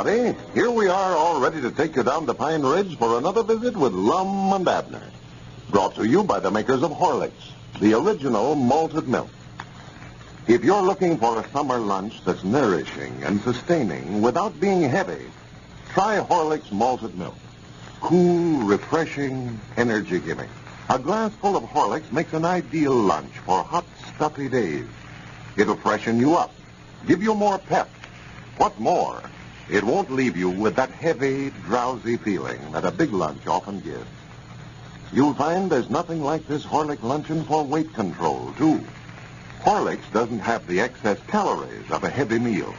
everybody. Here we are, all ready to take you down to Pine Ridge for another visit with Lum and Abner. Brought to you by the makers of Horlicks, the original malted milk. If you're looking for a summer lunch that's nourishing and sustaining without being heavy, try Horlicks malted milk. Cool, refreshing, energy-giving. A glass full of Horlicks makes an ideal lunch for hot, stuffy days. It'll freshen you up, give you more pep. What's more, it won't leave you with that heavy, drowsy feeling that a big lunch often gives. You'll find there's nothing like this Horlick luncheon for weight control, too. Horlicks doesn't have the excess calories of a heavy meal.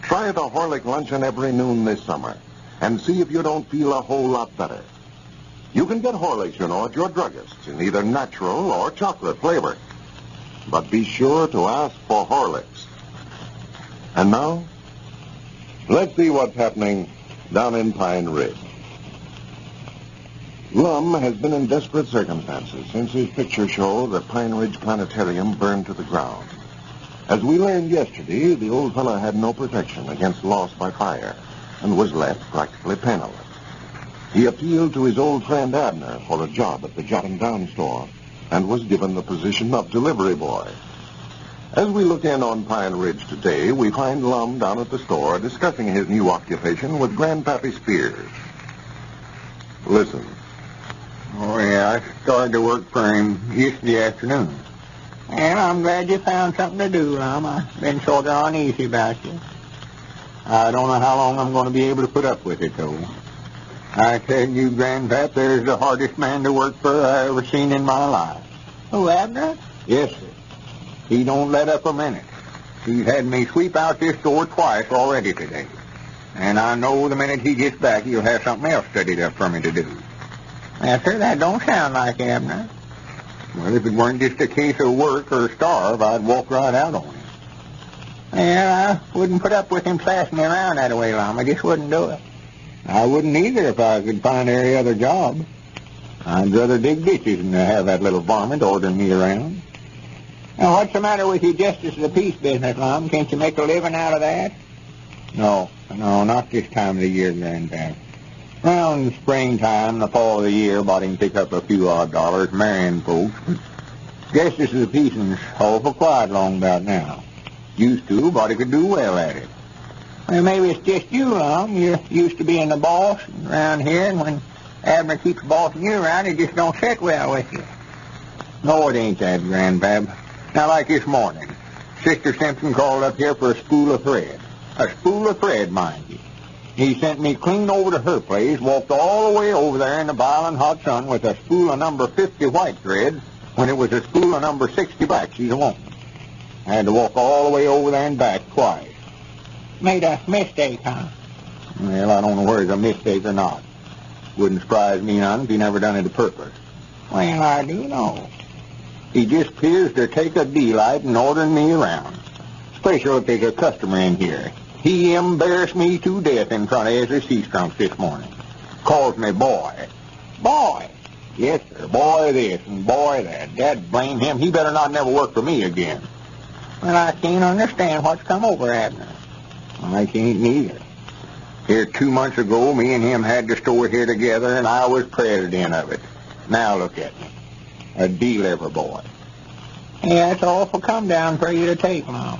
Try the Horlick luncheon every noon this summer and see if you don't feel a whole lot better. You can get Horlicks, at your druggist's in either natural or chocolate flavor. But be sure to ask for Horlicks. And now, let's see what's happening down in Pine Ridge. Lum has been in desperate circumstances since his picture show, the Pine Ridge Planetarium, burned to the ground. As we learned yesterday, the old fellow had no protection against loss by fire and was left practically penniless. He appealed to his old friend Abner for a job at the Jot 'em Down store and was given the position of delivery boy. As we look in on Pine Ridge today, we find Lum down at the store discussing his new occupation with Grandpappy Spears. Listen. Oh, yeah, I started to work for him yesterday afternoon. And I'm glad you found something to do, Lum. I've been sort of uneasy about you. I don't know how long I'm going to be able to put up with it, though. I tell you, Grandpap, there's the hardest man to work for I ever seen in my life. Who, Abner? Yes, sir. He don't let up a minute. He's had me sweep out this store twice already today. And I know the minute he gets back, he'll have something else studied up for me to do. Yes, sir, that don't sound like Abner. Well, if it weren't just a case of work or starve, I'd walk right out on him. Yeah, I wouldn't put up with him passing me around that way, Lum. I just wouldn't do it. I wouldn't either if I could find any other job. I'd rather dig ditches than to have that little varmint ordering me around. Now, what's the matter with your justice of the peace business, Lum? Can't you make a living out of that? No, not this time of the year, Grandpap. Around springtime, the fall of the year, body can pick up a few odd dollars marrying folks. But justice of the peace is awful quiet long about now. Used to, body could do well at it. Well, maybe it's just you, Lum. You're used to being the boss around here, and when Abner keeps bossing you around, it just don't sit well with you. No, it ain't that, Grandpap. Now, like this morning, Sister Simpson called up here for a spool of thread. A spool of thread, mind you. He sent me clean over to her place, walked all the way over there in the boiling hot sun with a spool of number 50 white thread when it was a spool of number 60 black she's a woman. I had to walk all the way over there and back twice. Made a mistake, huh? Well, I don't know whether it's a mistake or not. Wouldn't surprise me none if he never done it a purpose. Well, I do know. He just appears to take a delight in ordering me around. Especially if there's a customer in here. He embarrassed me to death in front of Ezra Seastrunk this morning. Calls me boy. Boy? Yes, sir. Boy this and boy that. Dad blame him. He better not never work for me again. Well, I can't understand what's come over Abner. I can't neither. Here 2 months ago, me and him had the store here together, and I was president of it. Now look at me. A deliver boy. Yeah, it's awful come down for you to take, Mom.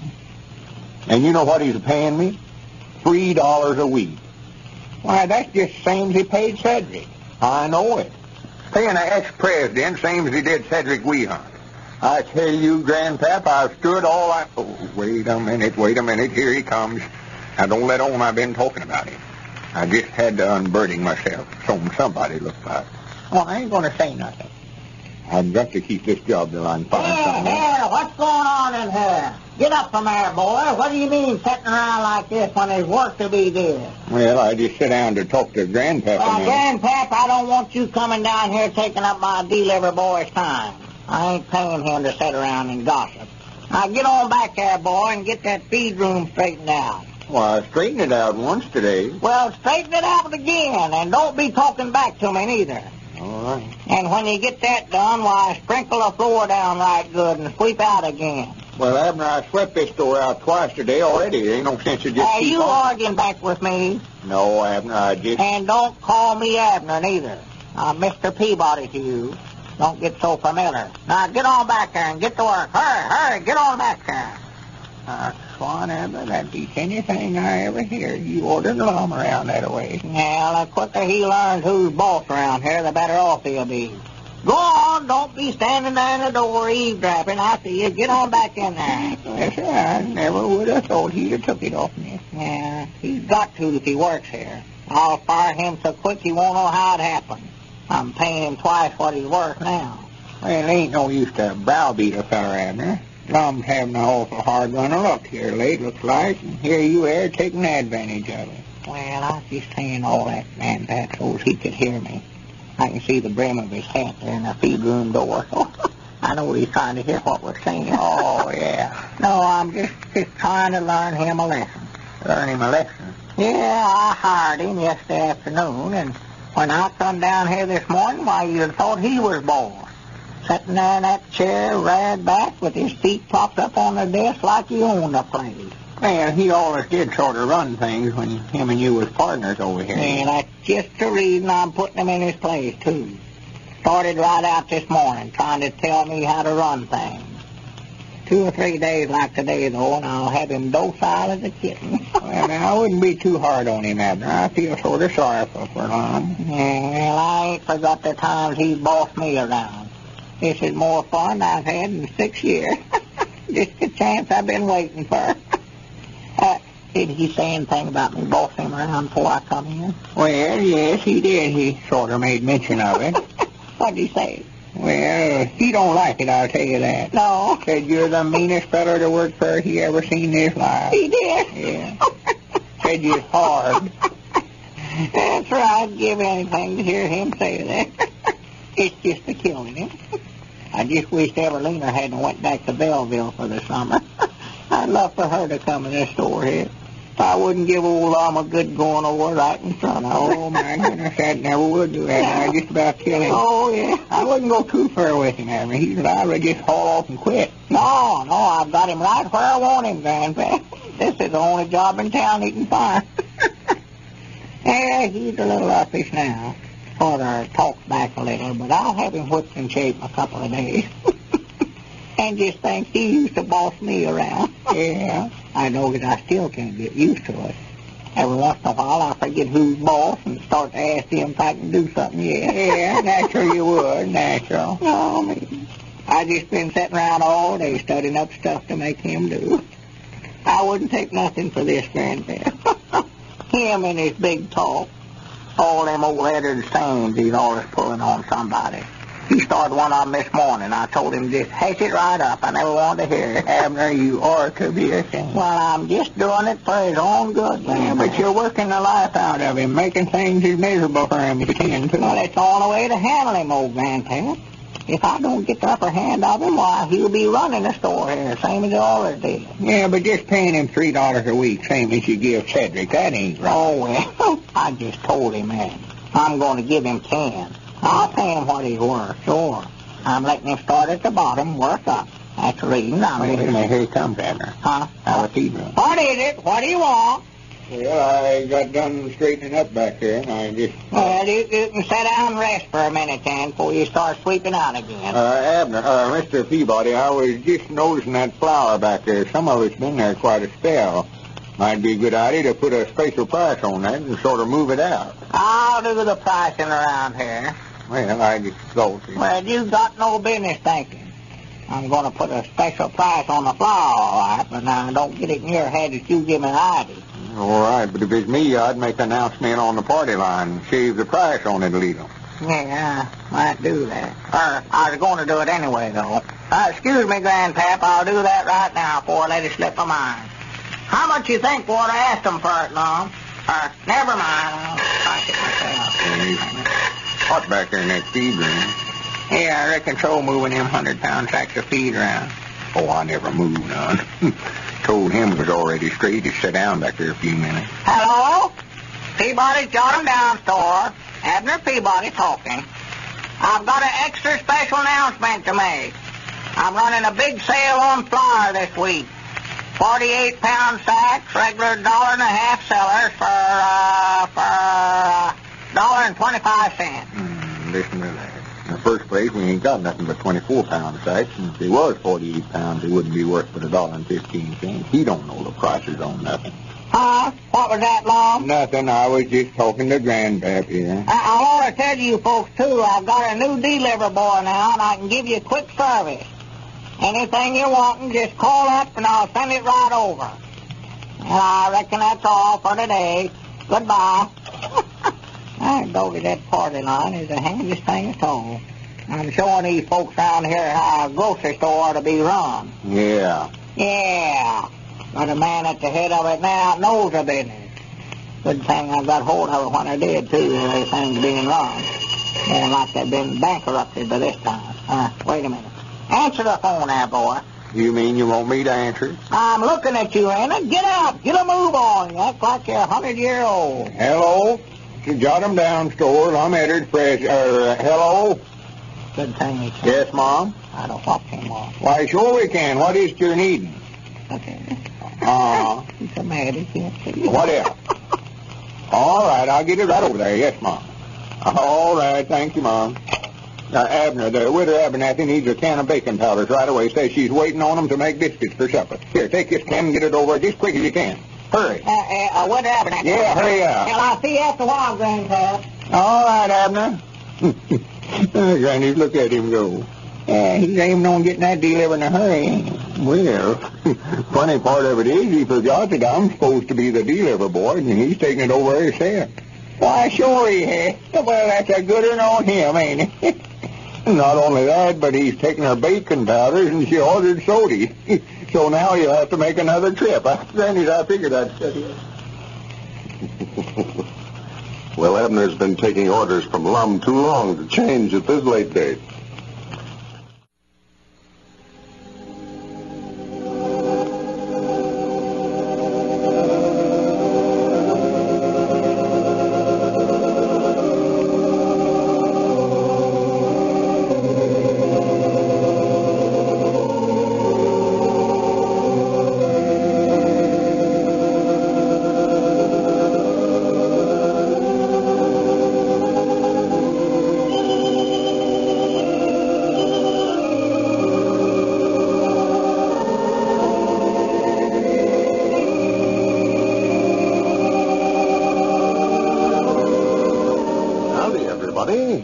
And you know what he's paying me? $3 a week. Why, that's just the same as he paid Cedric. I know it. Paying an ex-president same as he did Cedric Weehunt. I tell you, Grandpap, I've stood all I... Oh, wait a minute. Here he comes. Now, don't let on I've been talking about him. I just had to unburden myself, so somebody looked like. Well, I ain't going to say nothing. I've got to keep this job till I can find something. Here, what's going on in here? Get up from there, boy. What do you mean sitting around like this when there's work to be did? Well, I just sit down to talk to Grandpap. Grandpap, I don't want you coming down here taking up my deliver boy's time. I ain't paying him to sit around and gossip. Now get on back there, boy, and get that feed room straightened out. Well, I straightened it out once today. Well, straighten it out again, and don't be talking back to me neither. All right. And when you get that done, why, sprinkle the floor down right good and sweep out again. Well, Abner, I swept this store out twice today already. There ain't no sense of just Are keep you on. arguing back with me? No, Abner, I just... And don't call me Abner, neither. I'm Mr. Peabody to you. Don't get so familiar. Now, get on back there and get to work. Hurry, get on back there. Swan, Abner, that beats anything I ever hear. You ordered Lum around that way. Well, the quicker he learns who's boss around here, the better off he'll be. Go on, don't be standing there in the door eavesdropping. I see you. Get on back in there. Yes, sir, I never would have thought he'd have took it off me. Yeah, he's got to if he works here. I'll fire him so quick he won't know how it happened. I'm paying him twice what he's worth now. Well, ain't no use to browbeat a feller, Abner. Lum's having an awful hard run of luck here late, looks like, and here you are taking advantage of it. Well, I was just saying all that, man, Pat, so he could hear me. I can see the brim of his hat there in the feed room door, so I know he's trying to hear what we're saying. Oh, yeah. No, I'm just trying to learn him a lesson. Learn him a lesson? Yeah, I hired him yesterday afternoon, and when I come down here this morning, why, you'd have thought he was boss. Sitting there in that chair, reared back, with his feet propped up on the desk like he owned the place. Well, he always did sort of run things when him and you was partners over here. And that's just the reason I'm putting him in his place, too. Started right out this morning, trying to tell me how to run things. 2 or 3 days like today, though, and I'll have him docile as a kitten. Well, now, I wouldn't be too hard on him, Abner. I feel sort of sorrowful for Lum. Well, I ain't forgot the times he's bossed me around. This is more fun I've had in 6 years. Just the chance I've been waiting for. Did he say anything about me bossing him around before I come in? Well, yes, he did. He sort of made mention of it. What'd he say? Well, he don't like it, I'll tell you that. No. Said you're the meanest feller to work for he ever seen in his life. He did? Yeah. Said you're hard. That's right. I'd give anything to hear him say that. It's just a killing him. I just wish Evelina hadn't went back to Belleville for the summer. I'd love for her to come in this store here. I wouldn't give old Lum a good going over right in front of her. Oh, my goodness, that never would do that. I'd just about kill him. Oh, yeah. I wouldn't go too far with him, Abner. He's liable to just haul off and quit. No, I've got him right where I want him, Grandpa. This is the only job in town he can find. Yeah, he's a little uffish now. Sort of talks back a little, but I'll have him whipped in shape in a couple of days. And just thinks he used to boss me around. Yeah. I know that I still can't get used to it. Every once in a while I forget who's boss and start to ask him if I can do something yet. Yeah, natural you would, natural. No, I just been sitting around all day studying up stuff to make him do. I wouldn't take nothing for this, Grandpa. Him and his big talk. All them old-headed sayings he's always pulling on somebody. He started one of them this morning. I told him just hash it right up. I never wanted to hear it. Abner, you ought to be ashamed. Well, I'm just doing it for his own good, man. Yeah, but you're working the life out of him, making things as miserable for him as you can, too. Well, it's the only way to handle him, old Grandpa. If I don't get the upper hand of him, why, he'll be running the store here, same as he always did. Yeah, but just paying him $3 a week, same as you give Cedric, that ain't right. Oh, well, I just told him that. I'm going to give him 10. I'll pay him what he's worth, sure. I'm letting him start at the bottom, work up. That's the reason I'm... Wait a minute, here he comes, Abner. Huh? Out of the feed room. What is it? What do you want? Well, I got done straightening up back there, and I just... Well, you can sit down and rest for a minute, then, before you start sweeping out again. Abner, Mr. Peabody, I was just noticing that flour back there. Some of it's been there quite a spell. Might be a good idea to put a special price on that and sort of move it out. I'll do the pricing around here. Well, I just thought... Well, you got no business thinking. I'm going to put a special price on the flour, all right, but now don't get it in your head that you give me an idea. All right, but if it's me, I'd make an announcement on the party line and shave the price on it a little. Yeah, I might do that. I was going to do it anyway, though. Excuse me, Grandpap, I'll do that right now before I let it slip my mind. How much you think what I asked them for it, Lum? Never mind. I'll price it myself. Hot back there in that feed room. Yeah, I reckon so, moving them 100-pound sacks of feed around. Oh, I never moved none. Told him it was already straight. He sat down back there a few minutes. Hello? Peabody, jot him down, store. Abner Peabody talking. I've got an extra special announcement to make. I'm running a big sale on flour this week. 48-pound sacks, regular $1.50 sellers for $1.25. Listen to that. In the first place, we ain't got nothing but 24-pound sacks, and if they was 48 pounds, they wouldn't be worth but $1.15. He don't know the prices on nothing. Huh? What was that, Lum? Nothing. I was just talking to Grandpap here. I want to tell you folks, too, I've got a new delivery boy now, and I can give you quick service. Anything you want, just call up, and I'll send it right over. And I reckon that's all for today. Goodbye. I go to that party line is the handiest thing at all. I'm showing these folks around here how a grocery store ought to be run. Yeah. Yeah. But a man at the head of it now knows the business. Good thing I got hold of it when I did, too. Everything's being run. And like they've been bankrupted by this time. Wait a minute. Answer the phone there, boy. You mean you want me to answer it? I'm looking at you, Anna. Get up. Get a move on. You act like you're 100-year-old. Hello? The Jot 'em Down store. Lum and Abner. Hello? Good thing you can. Yes, Mom? I don't want him off. Why, sure we can. What is it you're needing? Okay. He's so mad he can't see. What else? All right, I'll get it right over there. Yes, Mom. All right, thank you, Mom. Abner, the widow Abernathy needs a can of baking powders right away. Says she's waiting on them to make biscuits for supper. Here, take this can and get it over just quick as you can. Hurry. What Abernathy? Yeah, hurry up. Well, I'll see you after a while, Grandpa. All right, Abner. Granny, look at him go. He's aiming on getting that delivered in a hurry, ain't he? Well, funny part of it is he forgot that I'm supposed to be the delivery boy, and he's taking it over himself. Why, sure he has. Well, that's a good one on him, ain't it? Not only that, but he's taking her baking powders, and she ordered soda. So now you'll have to make another trip. Granny, I figured I'd set you. Well, Abner's been taking orders from Lum too long to change at this late date.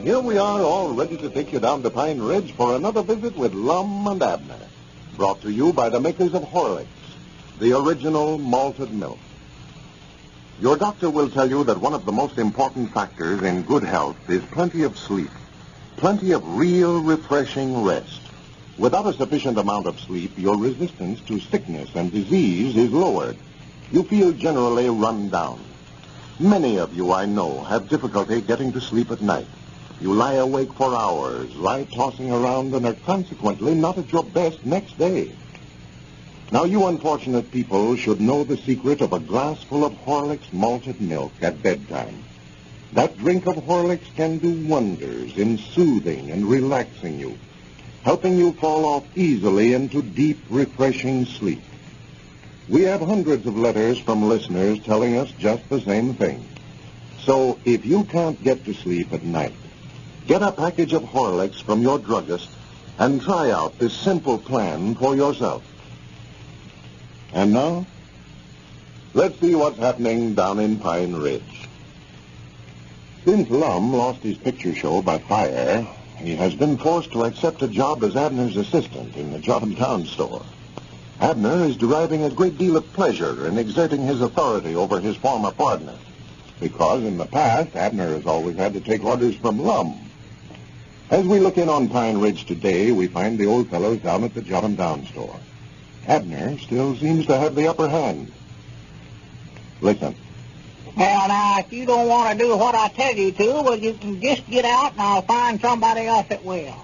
Here we are, all ready to take you down to Pine Ridge for another visit with Lum and Abner. Brought to you by the makers of Horlicks, the original malted milk. Your doctor will tell you that one of the most important factors in good health is plenty of sleep, plenty of real refreshing rest. Without a sufficient amount of sleep, your resistance to sickness and disease is lowered. You feel generally run down. Many of you, I know, have difficulty getting to sleep at night. You lie awake for hours, lie tossing around, and are consequently not at your best next day. Now, you unfortunate people should know the secret of a glass full of Horlicks malted milk at bedtime. That drink of Horlicks can do wonders in soothing and relaxing you, helping you fall off easily into deep, refreshing sleep. We have hundreds of letters from listeners telling us just the same thing. So, if you can't get to sleep at night, get a package of Horlicks from your druggist and try out this simple plan for yourself. And now, let's see what's happening down in Pine Ridge. Since Lum lost his picture show by fire, he has been forced to accept a job as Abner's assistant in the Jot 'em Down store. Abner is deriving a great deal of pleasure in exerting his authority over his former partner, because in the past, Abner has always had to take orders from Lum. As we look in on Pine Ridge today, we find the old fellows down at the Jot 'em Down store. Abner still seems to have the upper hand. Listen. Well, now, if you don't want to do what I tell you to, well, you can just get out and I'll find somebody else that will. Yeah.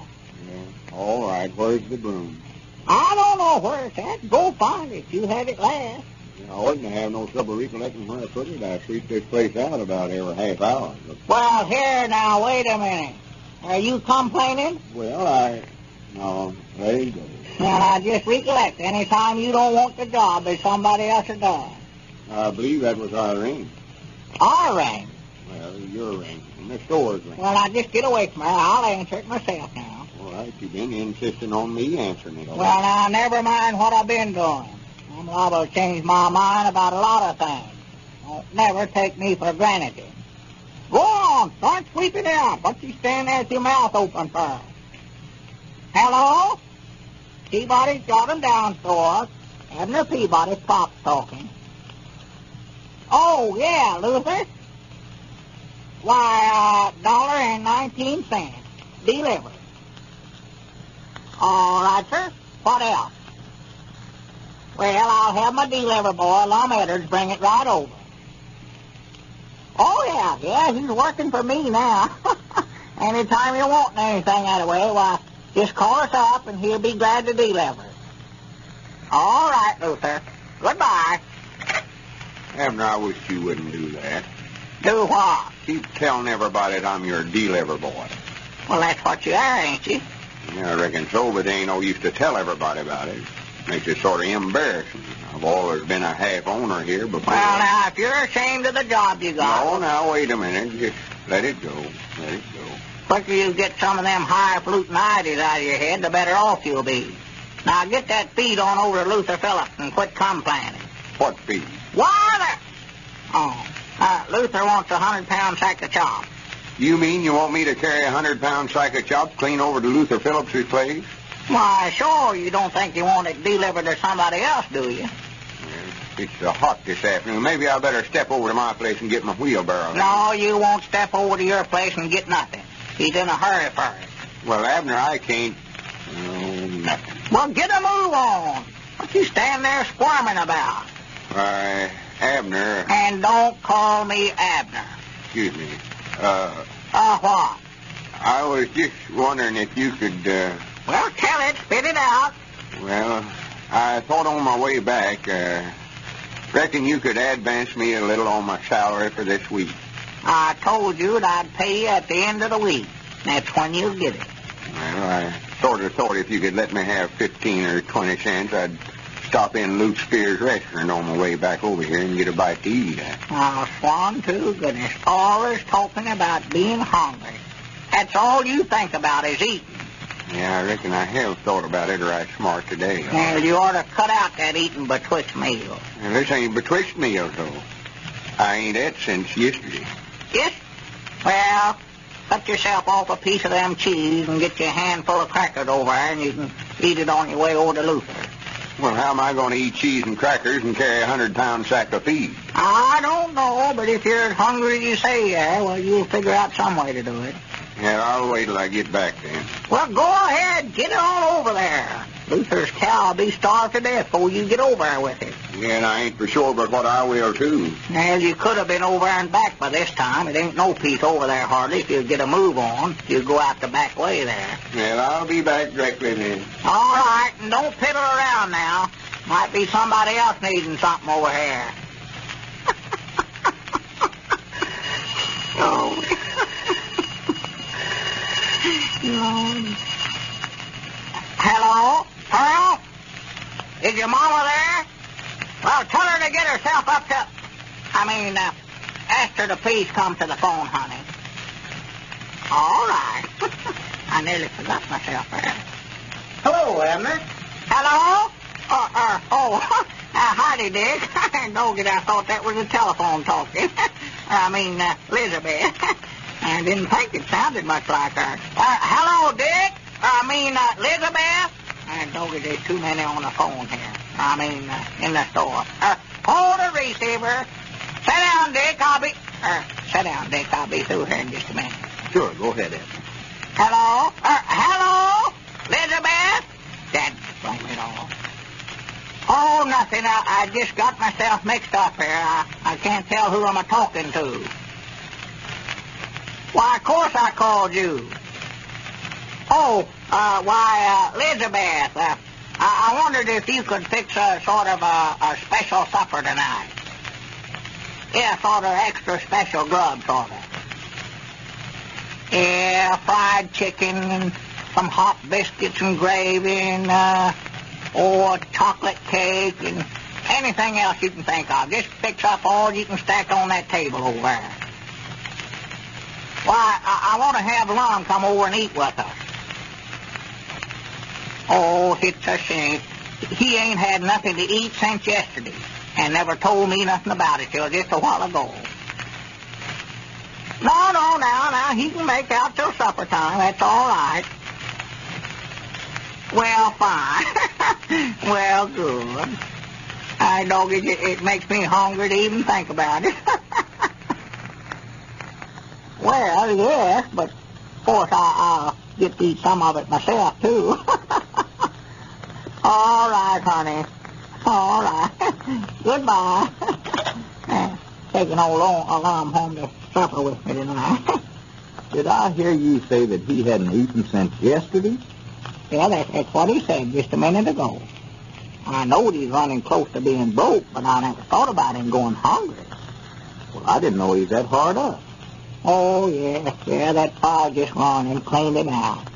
All right, where's the broom? I don't know where it's at. Go find it. You had it last. I wouldn't have no trouble recollecting where I put it. I sweep this place out about every half hour. Well, here now, wait a minute. Are you complaining? Well, No, there you go. Well, I just recollect, any time you don't want the job, there's somebody else that does. I believe that was our ring. Our ring? Well, your ring. And the store's ring. Well, now just get away from her. I'll answer it myself now. All right, you've been insisting on me answering it. Well, now, never mind what I've been doing. I'm liable to change my mind about a lot of things. Don't never take me for granted. Go on, start sweeping out. What you stand there with your mouth open for? Hello? Peabody's got him downstairs. Abner Peabody's pop's talking. Oh, yeah, Luther. Why, $1.19. Delivered. All right, sir. What else? Well, I'll have my delivery boy, Lum and Abner, bring it right over. Oh, yeah, he's working for me now. Anytime you want anything that way, why, just call us up and he'll be glad to deliver. All right, Luther. Goodbye. Abner, I wish you wouldn't do that. Do what? Keep telling everybody that I'm your deliver boy. Well, that's what you are, ain't you? Yeah, I reckon so, but there ain't no use to tell everybody about it. Makes it sort of embarrassing. I've always been a half owner here before. Well, now, if you're ashamed of the job you got... No, now, wait a minute. Just let it go. Let it go. The quicker you get some of them high-fluting ideas out of your head, the better off you'll be. Now, get that feed on over to Luther Phillips and quit complaining. What feed? Why, Luther wants a 100-pound sack of chops. You mean you want me to carry a 100-pound sack of chops clean over to Luther Phillips's place? Why, sure, you don't think you want it delivered to somebody else, do you? Well, it's hot this afternoon. Maybe I better step over to my place and get my wheelbarrow. No, you won't step over to your place and get nothing. He's in a hurry for it. Well, Abner, I can't... Oh, nothing. Well, get a move on. What you stand there squirming about? Why, Abner... And don't call me Abner. Excuse me. What? I was just wondering if you could, Well, tell it. Spit it out. Well, I thought on my way back, reckon you could advance me a little on my salary for this week. I told you that I'd pay you at the end of the week. That's when you'll get it. Well, I sort of thought if you could let me have 15 or 20 cents, I'd stop in Luke Spear's restaurant on my way back over here and get a bite to eat at. Oh, swan to goodness. Always talking about being hungry. That's all you think about is eating. Yeah, I reckon I have thought about it right smart today. Well, you ought to cut out that eating betwixt meals. Well, this ain't betwixt meals, though. I ain't ate since yesterday. Yes? Well, cut yourself off a piece of them cheese and get you a handful of crackers over there, and you can eat it on your way over to Luther. Well, how am I going to eat cheese and crackers and carry a 100-pound sack of feed? I don't know, but if you're as hungry as you say you are, well, you'll figure out some way to do it. Yeah, I'll wait till I get back then. Well, go ahead. Get it on over there. Luther's cow will be starved to death before you get over there with it. Yeah, and I ain't for sure but what I will, too. Well, you could have been over and back by this time. It ain't no peace over there hardly. If you get a move on, you go out the back way there. Well, I'll be back directly then. All right, and don't piddle around now. Might be somebody else needing something over here. Oh. Lord. Hello? Pearl? Is your mama there? Well, tell her to get herself up to... ask her to please come to the phone, honey. All right. I nearly forgot myself there. Hello, Abner. Hello? Howdy, Dick. No, I thought that was a telephone talking. Elizabeth. I didn't think it sounded much like her. Hello, Dick. Elizabeth. Doggy, there's too many on the phone here. In the store. Hold the receiver. Sit down, Dick. I'll be through here in just a minute. Sure, go ahead, Abner. Hello? Hello? Elizabeth? That's from it all. Oh, nothing. I just got myself mixed up here. I can't tell who I'm talking to. Why, of course I called you. Elizabeth, I wondered if you could fix a sort of a special supper tonight. Yeah, sort of extra special grub, sort of. Yeah, fried chicken and some hot biscuits and gravy and, or chocolate cake and anything else you can think of. Just fix up all you can stack on that table over there. Why, I want to have Lum come over and eat with us. Oh, it's a shame. He ain't had nothing to eat since yesterday and never told me nothing about it till just a while ago. No, now, he can make out till supper time. That's all right. Well, fine. Well, good. Dog, it makes me hungry to even think about it. Well, yes, but of course I'll get to eat some of it myself, too. All right, honey. All right. Goodbye. Taking old Lum home to supper with me tonight. Did I hear you say that he hadn't eaten since yesterday? Yeah, that's what he said just a minute ago. I know he's running close to being broke, but I never thought about him going hungry. Well, I didn't know he was that hard up. Oh, yeah, that fire just run and cleaned him out.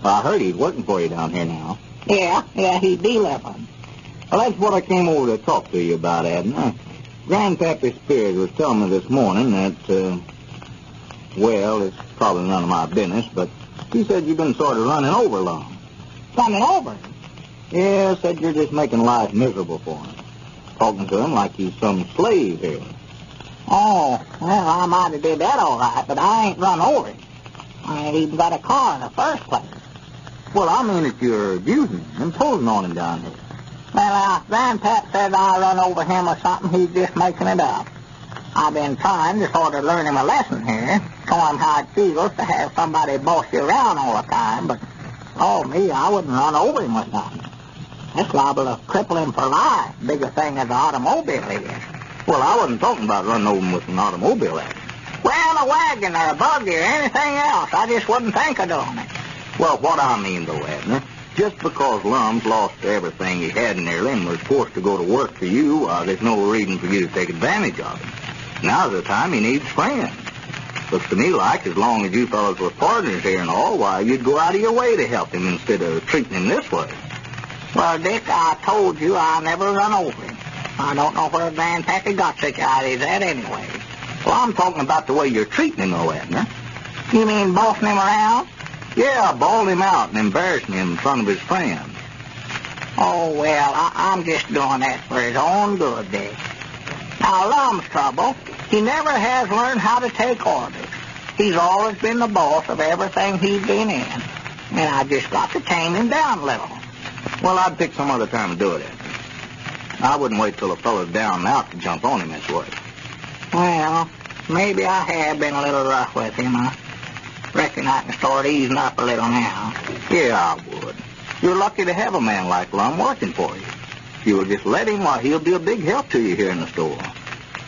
Well, I heard he's working for you down here now. Yeah, he's delivering. Well, that's what I came over to talk to you about, Abner. Grandpappy Spears was telling me this morning that, well, it's probably none of my business, but he said you've been sort of running over Lum. Running over him? Yeah, said you're just making life miserable for him. Talking to him like he's some slave here. Oh, well, I might have did that all right, but I ain't run over him. I ain't even got a car in the first place. Well, I mean that you're abusing him, imposing on him down here. Well, Grandpap said I run over him or something. He's just making it up. I've been trying to sort of learn him a lesson here, show him how it feels to have somebody boss you around all the time, but, oh, me, I wouldn't run over him with nothing. That's liable to cripple him for life, bigger thing as an automobile is. Well, I wasn't talking about running over him with an automobile accident. Well, a wagon or a buggy or anything else. I just wouldn't think of doing it. Well, what I mean, though, Abner, just because Lum's lost everything he had nearly and was forced to go to work for you, there's no reason for you to take advantage of him. Now's the time he needs friends. Looks to me like as long as you fellows were partners here and all, why, you'd go out of your way to help him instead of treating him this way. Well, Dick, I told you I never run over him. I don't know where Grandpappy got such ideas at anyway. Well, I'm talking about the way you're treating him, though, Abner. You mean bossing him around? Yeah, bawling him out and embarrassing him in front of his friends. Oh, well, I'm just doing that for his own good, Dick. Now, Lum's trouble, he never has learned how to take orders. He's always been the boss of everything he's been in. And I just got to tame him down a little. Well, I'd pick some other time to do it, Abner. I wouldn't wait till a fellow's down and out to jump on him this way. Well, maybe I have been a little rough with him. I reckon I can start easing up a little now. Yeah, I would. You're lucky to have a man like Lum working for you. If you will just let him, why, he'll be a big help to you here in the store.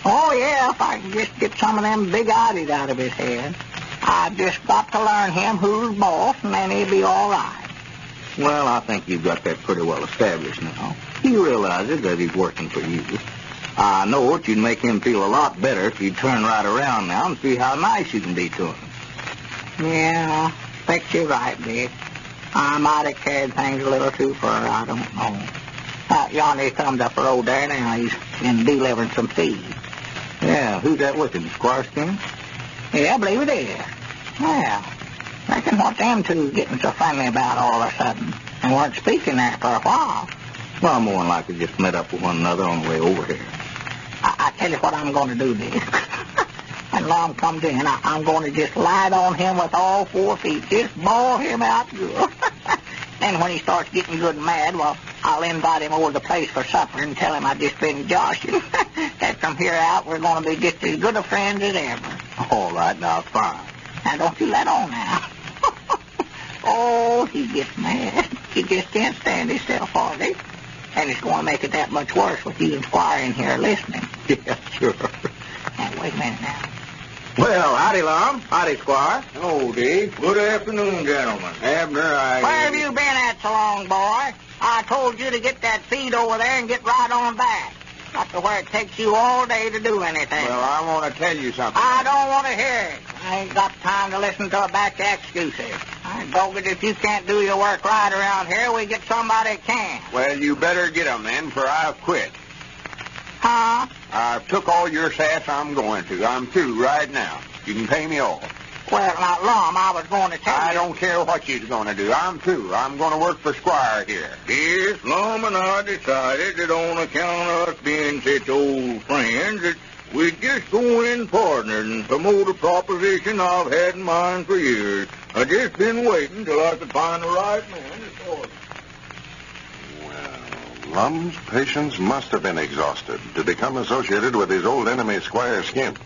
Oh, yeah, if I can just get some of them big ideas out of his head. I've just got to learn him who's boss, and then he'll be all right. Well, I think you've got that pretty well established now. He realizes that he's working for you. I know it. You'd make him feel a lot better if you'd turn right around now and see how nice you can be to him. Yeah, I think you're right, Dick. I might have carried things a little too far, I don't know. Yonder he comes up the road there now. He's been delivering some feed. Yeah, who's that with him, Squire Skin? Yeah, I believe it is. Yeah. Reckon what them two getting so friendly about all of a sudden. They weren't speaking there for a while. Well, more than likely just met up with one another on the way over here. I tell you what I'm going to do, Dick. When Lum comes in, I'm going to just light on him with all 4 feet. Just bawl him out good. Then when he starts getting good and mad, well, I'll invite him over to the place for supper and tell him I've just been joshing. That from here out, we're going to be just as good of friends as ever. All right, now, fine. Now, don't you let on now. Oh, he gets mad. He just can't stand himself, hardly. And it's going to make it that much worse with you and Squire in here listening. Yeah, sure. Now, wait a minute now. Well, howdy, Lum. Howdy, Squire. Oh, Dave. Good afternoon, gentlemen. Abner, Where have you been at so long, boy? I told you to get that feed over there and get right on back. Not to where it takes you all day to do anything. Well, I want to tell you something. I don't want to hear it. I ain't got time to listen to a batch of excuses. Bogus, if you can't do your work right around here, we get somebody that can. Well, you better get 'em then, for I've quit. Huh? I've took all your sass I'm going to. I'm through right now. You can pay me off. Well, now, Lum, I was going to tell you. I don't care what you're going to do. I'm through. I'm going to work for Squire here. Yes, Lum and I decided that on account of us being such old friends that we'd just go in partners and promote a proposition I've had in mind for years. I just been waiting till I could find the right man to start it. Well, Lum's patience must have been exhausted to become associated with his old enemy, Squire Skimp.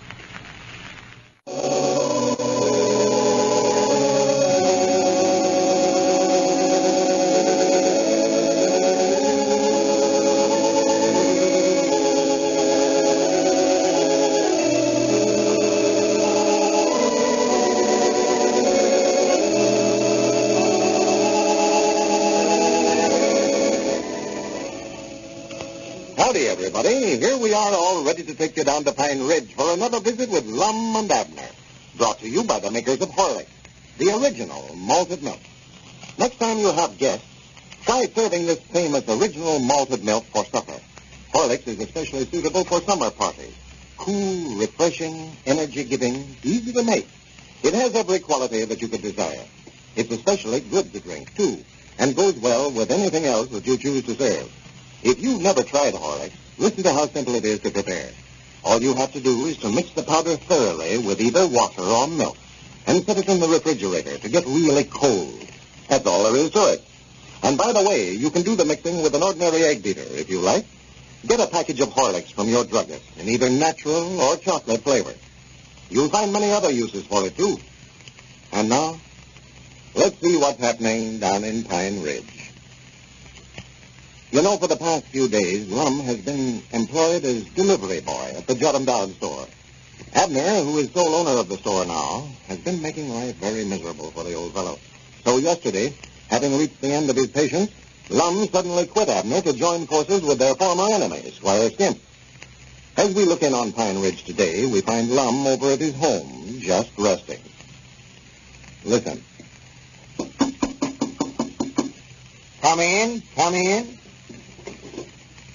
Howdy, everybody. Here we are all ready to take you down to Pine Ridge for another visit with Lum and Abner. Brought to you by the makers of Horlicks, the original malted milk. Next time you have guests, try serving this famous original malted milk for supper. Horlicks is especially suitable for summer parties. Cool, refreshing, energy-giving, easy to make. It has every quality that you could desire. It's especially good to drink, too, and goes well with anything else that you choose to serve. If you've never tried Horlicks, listen to how simple it is to prepare. All you have to do is to mix the powder thoroughly with either water or milk and set it in the refrigerator to get really cold. That's all there is to it. And by the way, you can do the mixing with an ordinary egg beater if you like. Get a package of Horlicks from your druggist in either natural or chocolate flavor. You'll find many other uses for it, too. And now, let's see what's happening down in Pine Ridge. You know, for the past few days, Lum has been employed as delivery boy at the Jot 'em Down store. Abner, who is sole owner of the store now, has been making life very miserable for the old fellow. So yesterday, having reached the end of his patience, Lum suddenly quit Abner to join forces with their former enemy, Squire Skimp. As we look in on Pine Ridge today, we find Lum over at his home, just resting. Listen. Come in, come in.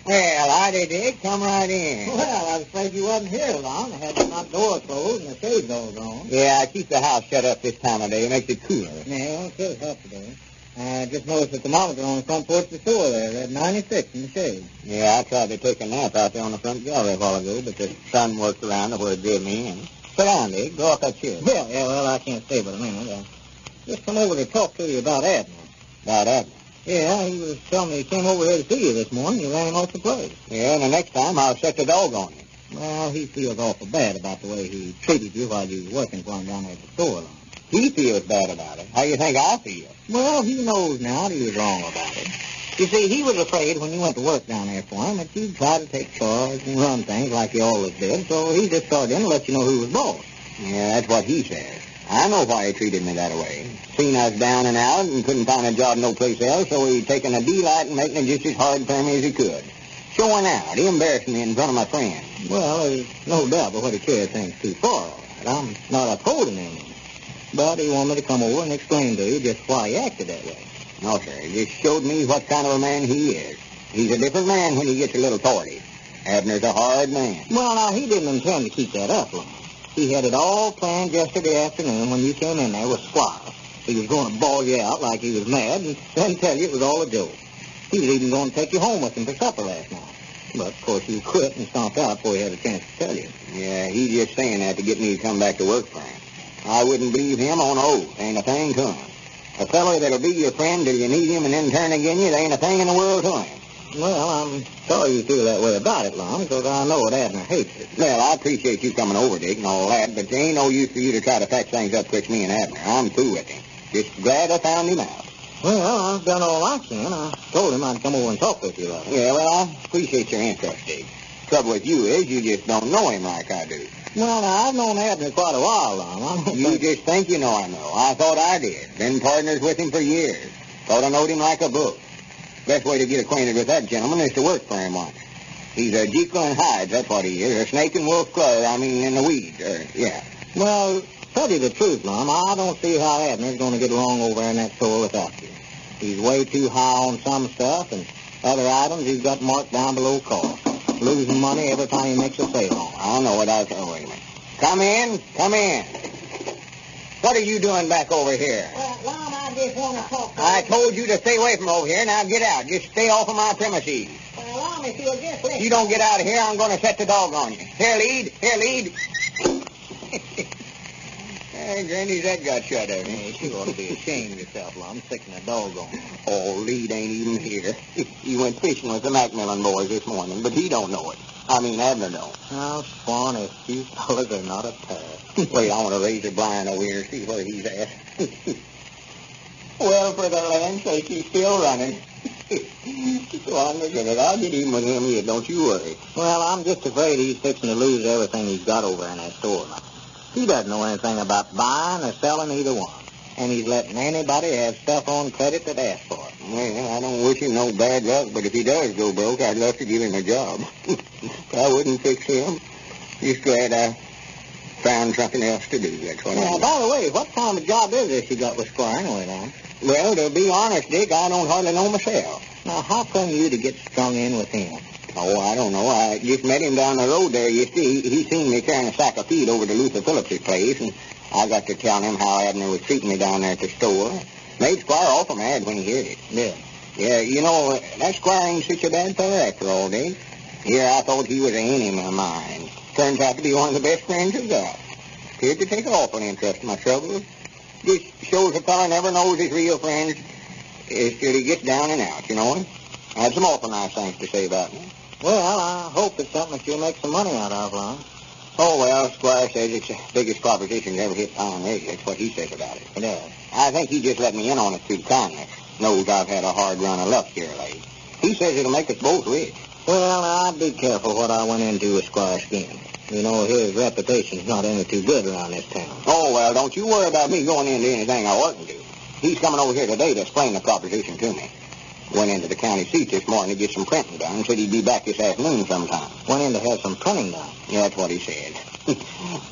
Well, howdy, Dick. Come right in. Well, I was afraid you wasn't here long. I had the front door closed and the shades all gone. Yeah, I keep the house shut up this time of day. It makes it cooler. Yeah, it feels hot today. I just noticed the thermometer on the front porch of the store there. At 96 in the shade. Yeah, I tried to take a nap out there on the front gallery a while ago, but the sun worked around to where it did me. And sit down, Dick. Go off that chair. Yeah, well, I can't stay but a minute. Just come over to talk to you about Abner. About Abner? Yeah, he was telling me he came over here to see you this morning. You ran him off the place. Yeah, and the next time I'll set the dog on you. Well, he feels awful bad about the way he treated you while you were working for him down there at the store. He feels bad about it. How you think I feel? Well, he knows now that he was wrong about it. You see, he was afraid when you went to work down there for him that you'd try to take charge and run things like you always did, so he just started in to let you know who was boss. Yeah, that's what he says. I know why he treated me that way. Seen I was down and out and couldn't find a job no place else, so he'd taken a delight in making it just as hard for me as he could. Showing out, embarrassing me in front of my friends. Well, there's no doubt but what he carried things too far. I'm not upholding him. But he wanted me to come over and explain to you just why he acted that way. No, sir. He just showed me what kind of a man he is. He's a different man when he gets a little torty. Abner's a hard man. Well, now, he didn't intend to keep that up long. He had it all planned yesterday afternoon when you came in there with Squire. He was going to bawl you out like he was mad and then tell you it was all a joke. He was even going to take you home with him for supper last night. But, of course, you quit and stomped out before he had a chance to tell you. Yeah, he's just saying that to get me to come back to work for him. I wouldn't believe him on oath. Ain't a thing to him. A fellow that'll be your friend till you need him and then turn again you, there ain't a thing in the world to him. Well, I'm sorry you feel that way about it, Lum, because I know that Abner hates it. Well, I appreciate you coming over, Dick, and all that, but there ain't no use for you to try to patch things up twixt me and Abner. I'm through with him. Just glad I found him out. Well, I've done all I can. I told him I'd come over and talk with you about it. Yeah, well, I appreciate your interest, Dick. Trouble with you is you just don't know him like I do. Well, now, I've known Abner quite a while, Lum. You just think you know I know. I thought I did. Been partners with him for years. Thought I knowed him like a book. Best way to get acquainted with that gentleman is to work for him once. He's a Jekyll and Hyde, that's what he is. A snake and wolf cub, in the weeds. Yeah. Well, tell you the truth, Lum, I don't see how Abner's going to get along over in that store without you. He's way too high on some stuff, and other items he's got marked down below cost. Losing money every time he makes a sale on. I don't know what I can. Wait a minute. Come in. Come in. What are you doing back over here? Well, Lum, I just want to talk to I told you to stay away from over here. Now get out. Just stay off of my premises. Well, Lum, if you'll just listen. You don't get out of here, I'm going to set the dog on you. Here, lead. Here, lead. Hey, Granny's that got shut of me. You ought to be ashamed of yourself, Lum, sticking a dog on you. Oh, Lead ain't even here. He went fishing with the Macmillan boys this morning, but he don't know it. I mean, Abner don't. How funny. You fellas are not a pair. Wait, I want to raise the blind over here and see where he's at. Well, for the land's sake, he's still running. Well, look at it. I'll get even with him yet, don't you worry. Well, I'm just afraid he's fixing to lose everything he's got over in that store now. He doesn't know anything about buying or selling either one. And he's letting anybody have stuff on credit that asks for it. Well, I don't wish him no bad luck, but if he does go broke, I'd love to give him a job. I wouldn't fix him. Just glad I found something else to do, that's what Now, I'm by the way, what kind of job is this you got with Squire anyway, Lum? Well, to be honest, Dick, I don't hardly know myself. Now, how come you to get strung in with him? Oh, I don't know. I just met him down the road there. You see, he seen me carrying a sack of feed over to Luther Phillips's place, and I got to tell him how Abner was treating me down there at the store. Made Squire awful mad when he heard it. Yeah. Yeah, you know, that Squire ain't such a bad fellow after all, Dick. Here, I thought he was an enemy of mine. Turns out to be one of the best friends I've got. Appeared to take an awful interest in my troubles. Just shows a fellow never knows his real friends till he gets down and out, you know. I had some awful nice things to say about me. Well, I hope it's something that you'll make some money out of, Lum. Oh, well, Squire says it's the biggest proposition to ever hit Pine Ridge. That's what he says about it. It is. I think he just let me in on it through kindness. Knows I've had a hard run of luck here lately. He says it'll make us both rich. Well, I'd be careful what I went into with Squire's scheme. You know, his reputation's not any too good around this town. Oh, well, don't you worry about me going into anything I oughtn't to. He's coming over here today to explain the proposition to me. Went into the county seat this morning to get some printing done. Said he'd be back this afternoon sometime. Went in to have some printing done. Yeah, that's what he said.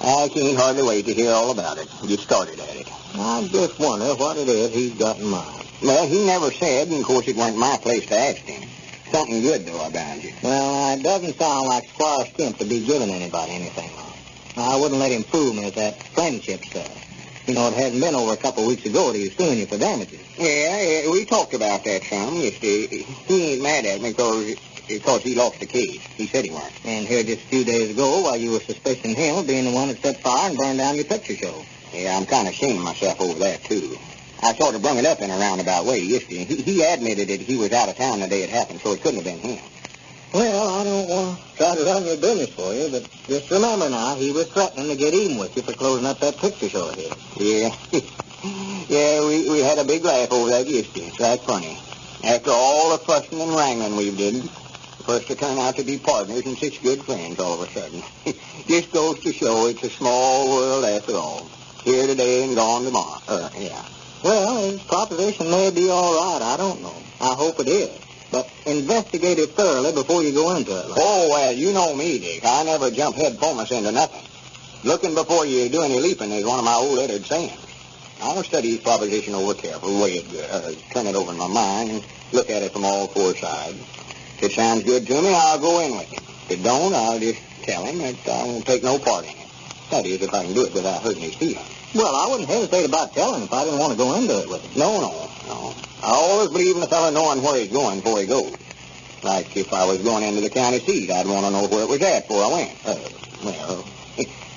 I can't hardly wait to hear all about it. Get started at it. I just wonder what it is he's got in mind. Well, he never said, and of course it wasn't my place to ask him. Something good, though, about you. Well, it doesn't sound like Squire Skimp to be giving anybody anything, Lum. I wouldn't let him fool me with that friendship stuff. You know, it hadn't been over a couple of weeks ago that he was suing you for damages. Yeah, we talked about that some. You see, he ain't mad at me because he lost the case. He said he weren't. And here just a few days ago, while you were suspicioning him of being the one that set fire and burned down your picture show. Yeah, I'm kind of ashamed of myself over that, too. I sort of brung it up in a roundabout way yesterday. He admitted that he was out of town the day it happened, so it couldn't have been him. Well, I don't want to try to run your business for you, but just remember now, he was threatening to get even with you for closing up that picture show of his. Yeah. Yeah, we had a big laugh over that yesterday. It's that funny. After all the fussing and wrangling we've did, for us to turn out to be partners and such good friends all of a sudden. Just goes to show it's a small world after all. Here today and gone tomorrow. Yeah. Well, his proposition may be all right. I don't know. I hope it is. But investigate it thoroughly before you go into it. Oh, well, you know me, Dick. I never jump head foremost into nothing. Looking before you do any leaping is one of my old lettered sayings. I'll study his proposition over careful, weigh it, turn it over in my mind, and look at it from all four sides. If it sounds good to me, I'll go in with him. If it don't, I'll just tell him that I won't take no part in it. That is, if I can do it without hurting his feelings. Well, I wouldn't hesitate about telling if I didn't want to go into it with him. No. I always believe in a fellow knowing where he's going before he goes. Like if I was going into the county seat, I'd want to know where it was at before I went. Well,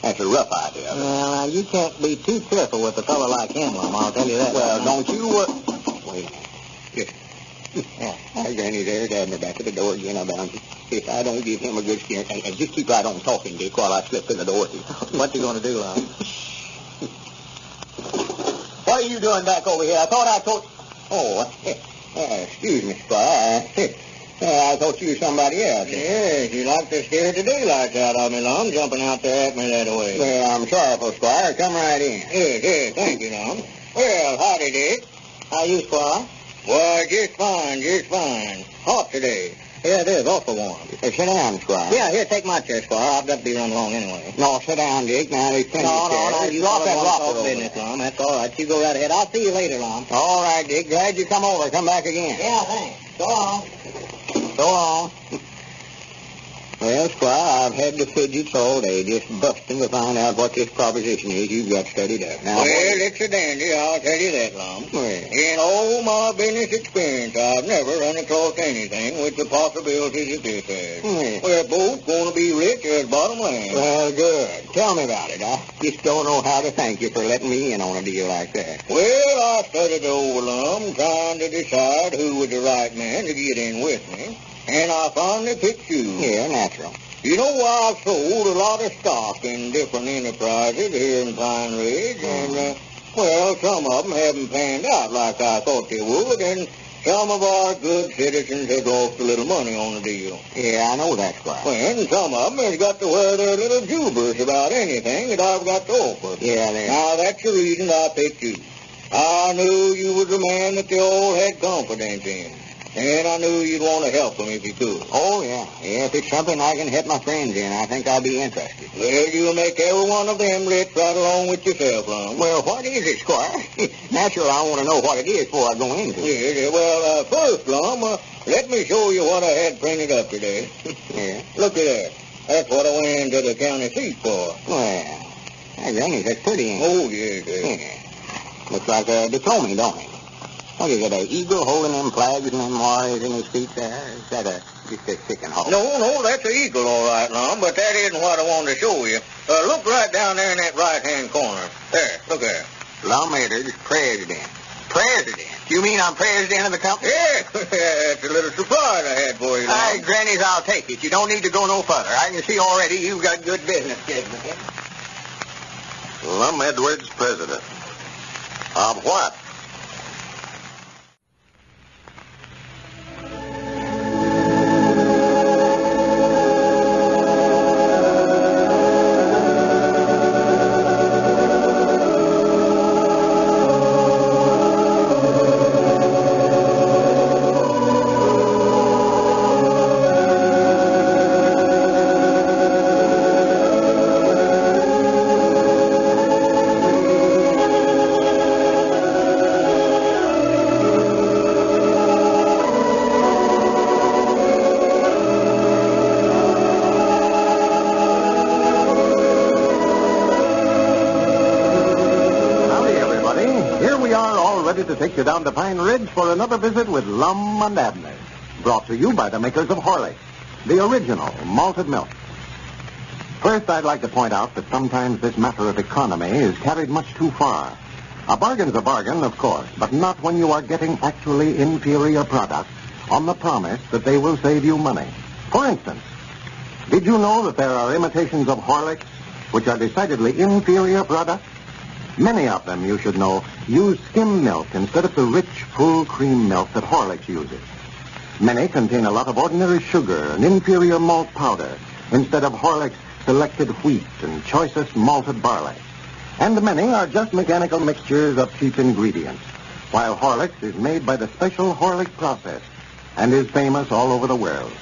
that's a rough idea. Well, now, you can't be too careful with a fellow like him, Lum. I'll tell you that. Well, don't you... Wait a minute. Yeah. Granny, there's Abner back at the door again. If I don't give him a good scare, and just keep right on talking, Dick, while I slip in the door. What you going to do, Lum? What are you doing back over here? I thought I told... Oh, excuse me, Squire. I thought you were somebody else. Yes, you like to scare the daylights out of me, Lum, jumping out there at me that way. Well, I'm sorry, Squire. Come right in. Yes, thank you, Lum. Well, howdy, Dick. How you, Squire? Why, just fine. Hot today. Yeah, it is. Awful warm. Sit down, Squire. Yeah, here, take my chair, Squire. I've got to be running along anyway. No, sit down, Dick. Now, there's plenty of chairs. You drop that rocker talk over business, there. Lum. That's all right. You go right ahead. I'll see you later, Lum. All right, Dick. Glad you come over. Come back again. Yeah, thanks. So long. So long. Well, Squire, I've had the fidgets all day, just busting to find out what this proposition is you've got studied up. Now, Well, it's a dandy, I'll tell you that, Lum. Well. In all my business experience, I've never run across anything with the possibilities of this has. We're both going to be rich as bottom line. Well, good. Tell me about it. I just don't know how to thank you for letting me in on a deal like that. Well, I studied over, Lum, trying to decide who was the right man to get in with me, and I finally picked you. Yeah, natural. You know, I've sold a lot of stock in different enterprises here in Pine Ridge, and, well, some of them haven't panned out like I thought they would, and some of our good citizens have lost a little money on the deal. Yeah, I know that, Squire. And some of them has got to wear their little jubers about anything that I've got to offer. Yeah, they Now, that's the reason I picked you. I knew you was a man that they all had confidence in. And I knew you'd want to help them if you could. Oh, yeah. Yeah, if it's something I can help my friends in, I think I'll be interested. Well, you'll make every one of them rich right along with yourself, Lum. Well, what is it, Squire? Natural, I want to know what it is before I go into it. Yeah, well, first, Lum, let me show you what I had printed up today. Yeah. Look at that. That's what I went into the county seat for. Well, granny, that's pretty, ain't it? Oh, yeah. Yeah. Looks like a diploma, don't it? What is it, an eagle holding them flags and them wires in his feet there? Is that just a chicken hole? No, that's an eagle, all right, Lum, but that isn't what I wanted to show you. Look right down there in that right-hand corner. There, look there. Lum Edwards, president. President? You mean I'm president of the company? Yeah, that's a little surprise I had for you, Lum. All right, grannies, I'll take it. You don't need to go no further. I can see already you've got good business judgment. Lum Edwards, president. Of what? To take you down to Pine Ridge for another visit with Lum and Abner. Brought to you by the makers of Horlicks, the original malted milk. First, I'd like to point out that sometimes this matter of economy is carried much too far. A bargain's a bargain, of course, but not when you are getting actually inferior products on the promise that they will save you money. For instance, did you know that there are imitations of Horlicks which are decidedly inferior products? Many of them, you should know, use skim milk instead of the rich, full cream milk that Horlicks uses. Many contain a lot of ordinary sugar and inferior malt powder instead of Horlicks' selected wheat and choicest malted barley. And many are just mechanical mixtures of cheap ingredients, while Horlicks is made by the special Horlick process and is famous all over the world.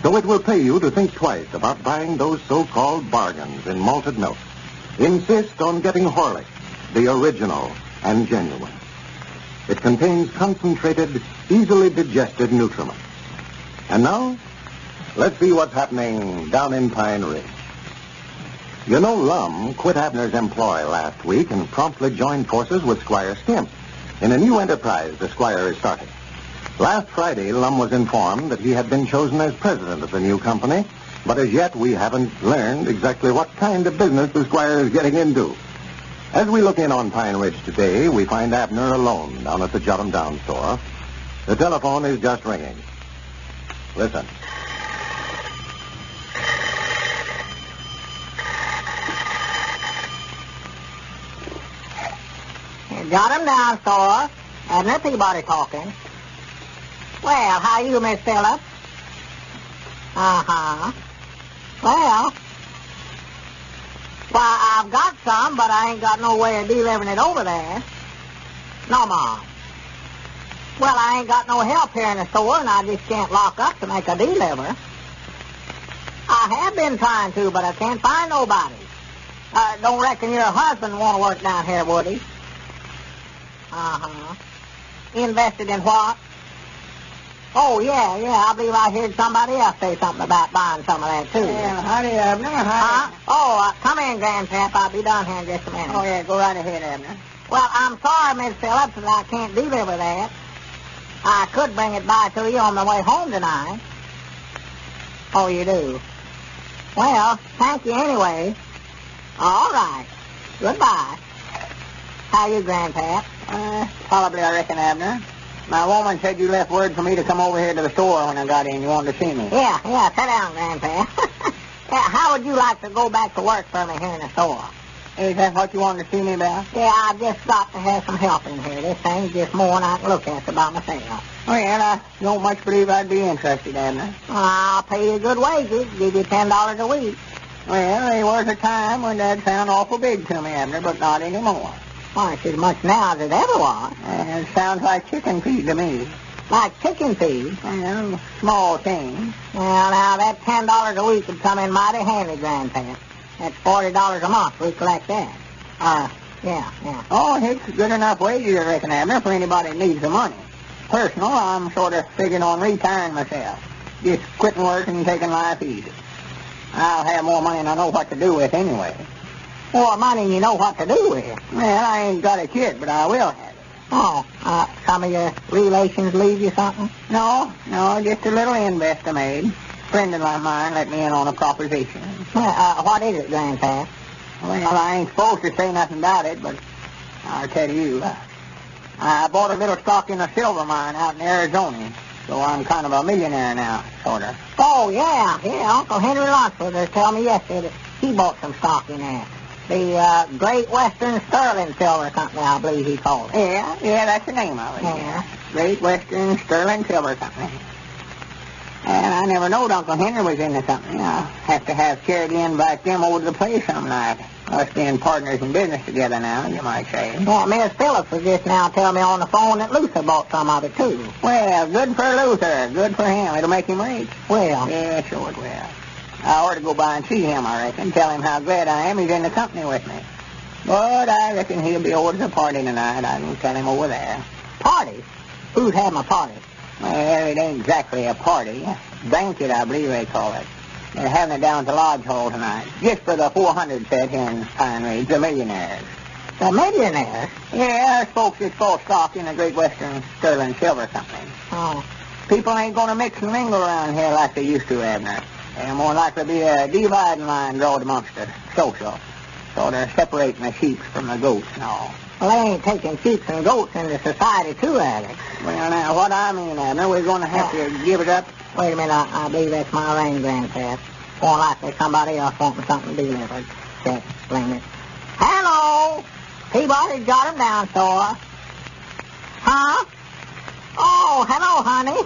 So it will pay you to think twice about buying those so-called bargains in malted milk. Insist on getting Horlicks, the original and genuine. It contains concentrated, easily digested nutriments. And now, let's see what's happening down in Pine Ridge. You know, Lum quit Abner's employ last week and promptly joined forces with Squire Stimp in a new enterprise the Squire is starting. Last Friday, Lum was informed that he had been chosen as president of the new company, but as yet we haven't learned exactly what kind of business the Squire is getting into. As we look in on Pine Ridge today, we find Abner alone down at the Jot 'em Down store. The telephone is just ringing. Listen. Jot 'em Down store. Abner Peabody talking. Well, how you, Miss Phillips? Uh-huh. Well, I've got some, but I ain't got no way of delivering it over there. No, Mom. Well, I ain't got no help here in the store, and I just can't lock up to make a deliver. I have been trying to, but I can't find nobody. Don't reckon your husband want to work down here, would he? Uh-huh. Invested in what? Oh, yeah. I believe I heard somebody else say something about buying some of that, too. Yeah, howdy, Abner. Huh? Oh, come in, Grandpap. I'll be down here in just a minute. Oh, yeah, go right ahead, Abner. Well, I'm sorry, Miss Phillips, that I can't deliver that. I could bring it by to you on the way home tonight. Oh, you do? Well, thank you anyway. All right. Goodbye. How you, Grandpap? Probably, I reckon, Abner. My woman said you left word for me to come over here to the store when I got in. You wanted to see me. Yeah. Sit down, Grandpap. How would you like to go back to work for me here in the store? Is that what you wanted to see me about? Yeah, I've just got to have some help in here. This thing's just more than I can look at by myself. Oh, yeah, I don't much believe I'd be interested, Abner. I'll pay you good wages, give you $10 a week. Well, there was a time when that'd sound awful big to me, Abner, but not anymore. Why, it's as much now as it ever was. It sounds like chicken feed to me. Like chicken feed? Well, small thing. Well, now, that $10 a week would come in mighty handy, Grandpa. That's $40 a month. We collect that. Yeah. Oh, it's good enough wages, I reckon, Abner, for anybody that needs the money. Personal, I'm sort of figuring on retiring myself. Just quitting work and taking life easy. I'll have more money than I know what to do with anyway. More money than you know what to do with? Well, I ain't got it yet, but I will have it. Oh, some of your relations leave you something? No, just a little invest I made. A friend of mine let me in on a proposition. What is it, Grandpa? Well, I ain't supposed to say nothing about it, but I'll tell you. I bought a little stock in a silver mine out in Arizona, so I'm kind of a millionaire now, sort of. Oh, yeah. Uncle Henry Lunsford was telling me yesterday that he bought some stock in there. The Great Western Sterling Silver Company, I believe he called it. Yeah, that's the name of it. Yeah. Great Western Sterling Silver Company. And I never knowed Uncle Henry was in the company. I'll have to have Charity invite them over to the place some night. Us being partners in business together now, you might say. Yeah, Miss Phillips was just now telling me on the phone that Luther bought some of it, too. Well, good for Luther. Good for him. It'll make him rich. Well. Yeah, sure it will. I ought to go by and see him, I reckon. Tell him how glad I am he's in the company with me. But I reckon he'll be over to the party tonight. I can tell him over there. Party? Who's having a party? Well, it ain't exactly a party. Banquet, I believe they call it. They're having it down at the Lodge Hall tonight. Just for the 400 set here in Pine Ridge, the millionaires. The millionaires? Yeah, there's folks that bought stock in the Great Western Sterling Silver Company. Oh. People ain't going to mix and mingle around here like they used to, Abner. There's more likely to be a dividing line drawn amongst the social. So they're separating the sheep from the goats and all. Well, they ain't taking sheep and goats into society, too, Alex. Well, now, what I mean, Abner, we're going to have to give it up. Wait a minute, I believe that's my ring, Grandpa. More likely somebody else wanting something delivered. Check, blame it. Hello! Peabody's got him down, Sora. Huh? Oh, hello, honey.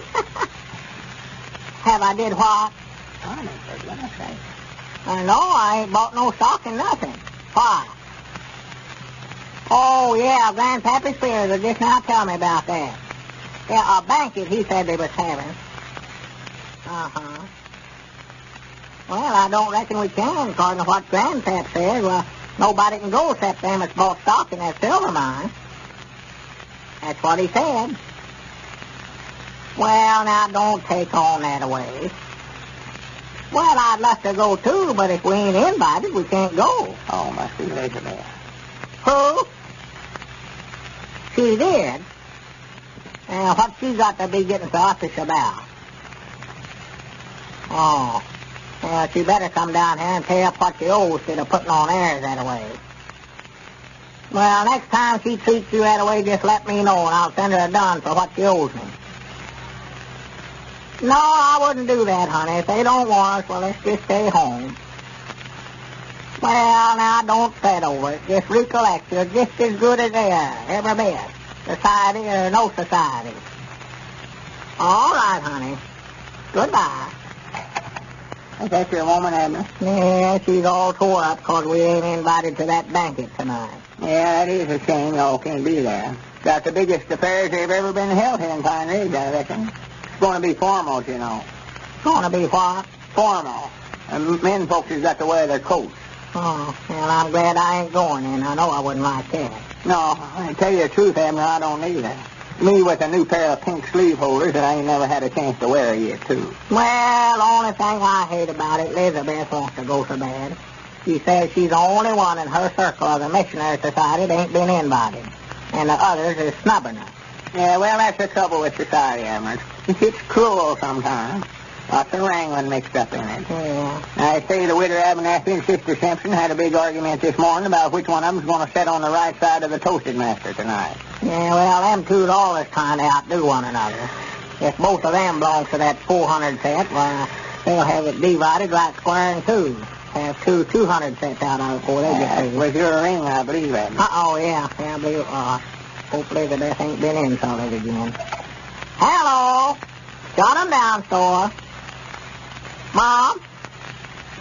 Have I did what? Honey, for goodness sake. No, I ain't bought no stock in nothing. Why? Oh, yeah, Grandpappy Spears was just now telling me about that. Yeah, a banquet he said they was having. Uh-huh. Well, I don't reckon we can, according to what Grandpap said. Well, nobody can go except them that's bought stock in that silver mine. That's what he said. Well, now, don't take on that away. Well, I'd love to go, too, but if we ain't invited, we can't go. Oh, must be Elizabeth. Who? She did? What she got to be getting so uppish about? Oh. Well, she better come down here and pay up what she owes instead of putting on airs that way. Well, next time she treats you that way, just let me know, and I'll send her a dun for what she owes me. No, I wouldn't do that, honey. If they don't want us, well, let's just stay home. Well, now, don't fret over it. Just recollect, you're just as good as they are, every bit. Society or no society. All right, honey. Goodbye. Is that your woman, Abner? Yeah, she's all tore up because we ain't invited to that banquet tonight. Yeah, that is a shame y'all can't be there. Got the biggest affairs they've ever been held here in Pine Ridge, I reckon. It's going to be formal, you know. Going to be what? Formal. And men folks has got to wear their coats. Oh, well, I'm glad I ain't going in. I know I wouldn't like that. No, I tell you the truth, Abner, I don't either. Me with a new pair of pink sleeve holders that I ain't never had a chance to wear yet, too. Well, the only thing I hate about it, Elizabeth wants to go so bad. She says she's the only one in her circle of the missionary society that ain't been invited. And the others is snubbing her. Yeah, well, that's the trouble with society, Abner. It's cruel sometimes. Lots of wrangling mixed up in it. Yeah. I say the widow Abernathy and Sister Simpson had a big argument this morning about which one of them's going to sit on the right side of the toasted master tonight. Yeah, well, them two's always trying to outdo one another. If both of them belongs to that 400 set, well, they'll have it divided like Squire and two. Have two 200 sets out of it before they get with your ring, I believe, Abner. Oh, yeah, I believe. Hopefully the death ain't been insulted again. Hello. Got 'em down, store. Mom?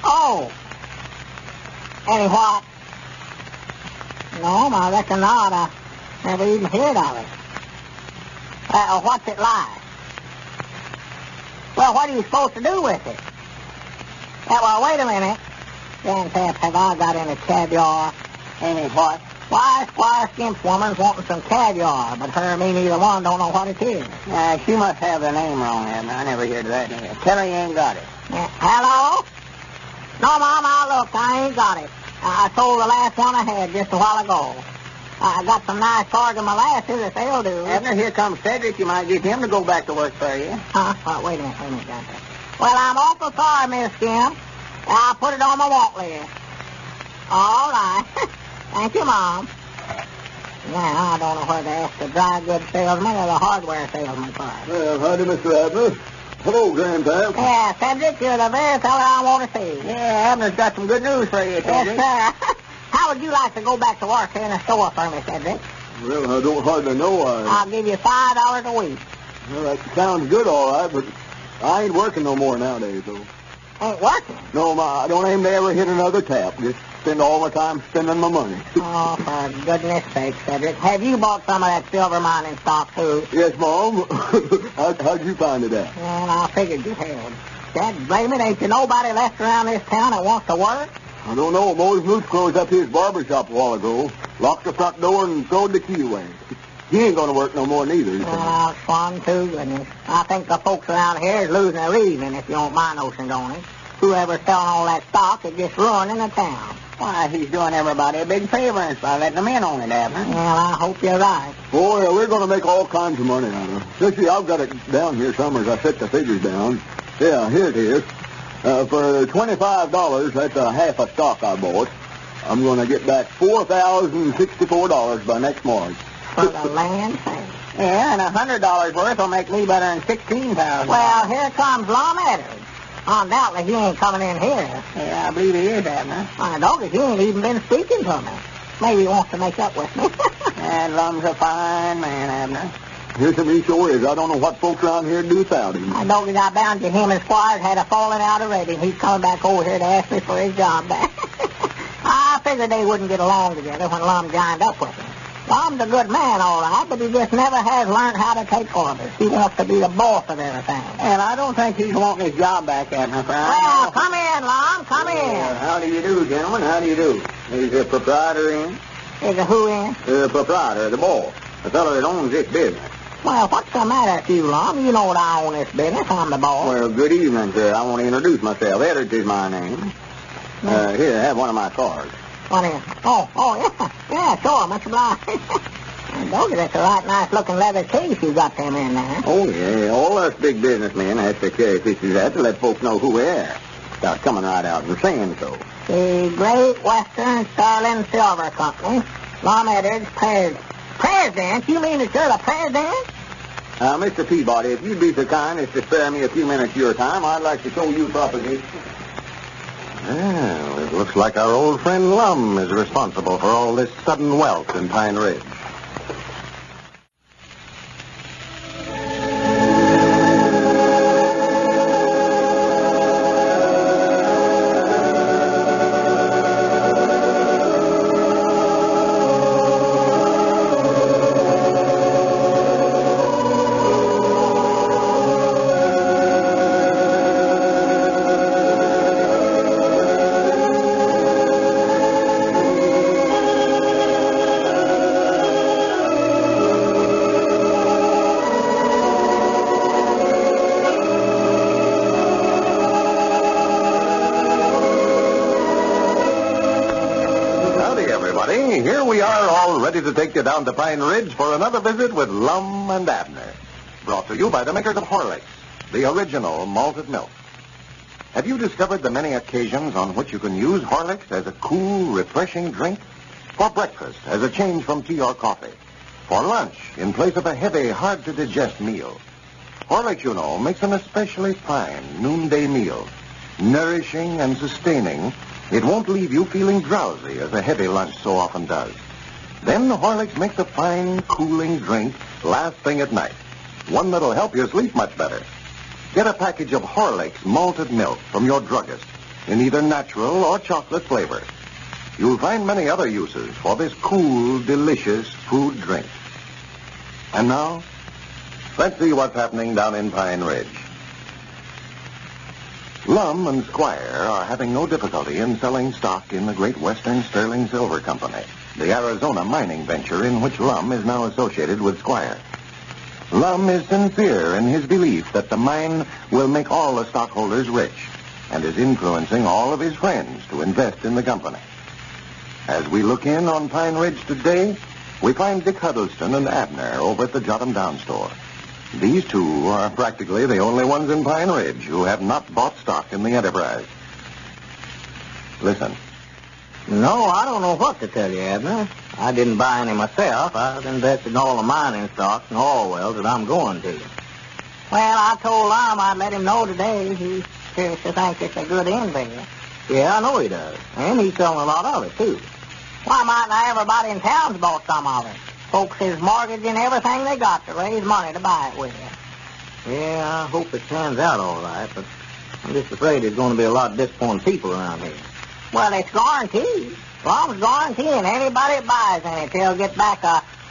Oh. Any what? No, I reckon not. I never even heard of it. What's it like? Well, what are you supposed to do with it? Yeah, well, wait a minute. Dan Taps, have I got any caviar? Any what? Why, Squire Skimp's woman's wanting some caviar, but her and me neither one don't know what it is. She must have the name wrong, Abner. I never heard of that name. Tell her you ain't got it. Hello? No, Mom, I ain't got it. I sold the last one I had just a while ago. I got some nice Oregon molasses if they'll do. Abner, here comes Cedric. You might get him to go back to work for you. Huh? Well, wait a minute, Doctor. Well, I'm awful sorry, Miss Skimp. I'll put it on my walk list. All right. Thank you, Mom. Now, I don't know whether to ask the dry goods salesman or the hardware salesman first. Well, howdy, Mr. Abner. Hello, Grandpa. Yeah, Cedric, you're the very fellow I want to see. Yeah, Abner's got some good news for you, Cedric. Yes, sir. How would you like to go back to work here in the store for me, Cedric? Well, I don't hardly know. I'll give you $5 a week. Well, that sounds good, all right, but I ain't working no more nowadays, though. Ain't working? No, I don't aim to ever hit another tap. Just spend all my time spending my money. Oh, for goodness sake, Cedric. Have you bought some of that silver mining stock, too? Yes, Mom. How'd you find it out? Well, I figured you had. Dad, blame it, ain't you nobody left around this town that wants to work? I don't know. Mose Moose closed up his barber shop a while ago, locked the front door, and throwed the key away. He ain't going to work no more neither. Well, I'll swan to goodness. I think the folks around here is losing their reason, if you want my notions on it. Whoever's selling all that stock is just ruining the town. Why, he's doing everybody a big favor by letting them in on it, Abner. Well, I hope you're right. Oh, yeah, we're going to make all kinds of money out of it. See, I've got it down here somewhere as I set the figures down. Yeah, here it is. For $25, that's a half a stock I bought. I'm going to get back $4,064 by next March. For the land thing. Yeah, and $100 worth will make me better than $16,000. Well, here comes Lum and Abner. Undoubtedly, he ain't coming in here. Yeah, I believe he is, Abner. I don't, he ain't even been speaking to me. Maybe he wants to make up with me. And Lum's a fine man, Abner. Yes, he sure is. I don't know what folks around here do without him. I don't think I bound to him and Squire had a falling out already. He's coming back over here to ask me for his job back. I figured they wouldn't get along together when Lum joined up with him. Lum's a good man, all right, but he just never has learned how to take orders. He wants to be the boss of everything. And I don't think he's wanting his job back, Abner. Well, come in, Lum, come in. How do you do, gentlemen? How do you do? Is the proprietor in? Is the who in? The proprietor, the boss. The fellow that owns this business. Well, what's the matter with you, Lum? You know that I own this business. I'm the boss. Well, good evening, sir. I want to introduce myself. Edwards is my name. Here, have one of my cards. What is? Oh, yeah. Yeah, sure. Much obliged. Don't you, that's a right nice-looking leather case you got them in there. Oh, yeah. All us big businessmen have to carry pictures of that to let folks know who we are. Without coming right out and saying so. The Great Western Sterling Silver Company. Lum Edwards, president? You mean that you're the president? Mr. Peabody, if you'd be so kind as to spare me a few minutes of your time, I'd like to show you a proposition. Well, it looks like our old friend Lum is responsible for all this sudden wealth in Pine Ridge. all ready to take you down to Pine Ridge for another visit with Lum and Abner. Brought to you by the makers of Horlicks, the original malted milk. Have you discovered the many occasions on which you can use Horlicks as a cool, refreshing drink? For breakfast, as a change from tea or coffee. For lunch, in place of a heavy, hard-to-digest meal. Horlicks, you know, makes an especially fine noonday meal. Nourishing and sustaining, it won't leave you feeling drowsy as a heavy lunch so often does. Then Horlicks makes a fine, cooling drink last thing at night. One that'll help you sleep much better. Get a package of Horlicks malted milk from your druggist in either natural or chocolate flavor. You'll find many other uses for this cool, delicious food drink. And now, let's see what's happening down in Pine Ridge. Lum and Squire are having no difficulty in selling stock in the Great Western Sterling Silver Company, the Arizona mining venture in which Lum is now associated with Squire. Lum is sincere in his belief that the mine will make all the stockholders rich and is influencing all of his friends to invest in the company. As we look in on Pine Ridge today, we find Dick Huddleston and Abner over at the Jot 'em Down store. These two are practically the only ones in Pine Ridge who have not bought stock in the enterprise. Listen. No, I don't know what to tell you, Abner. I didn't buy any myself. I've invested in all the mining stocks and oil wells that I'm going to. Well, I told Lum I'd let him know today. He seriously thinks it's a good investment. Yeah, I know he does. And he's selling a lot of it, too. Why might not everybody in town's bought some of it? Folks is mortgaging everything they got to raise money to buy it with. Yeah, I hope it turns out all right, but I'm just afraid there's going to be a lot of disappointed people around here. Well, it's guaranteed. Lum's guaranteeing anybody that buys in it, they'll get back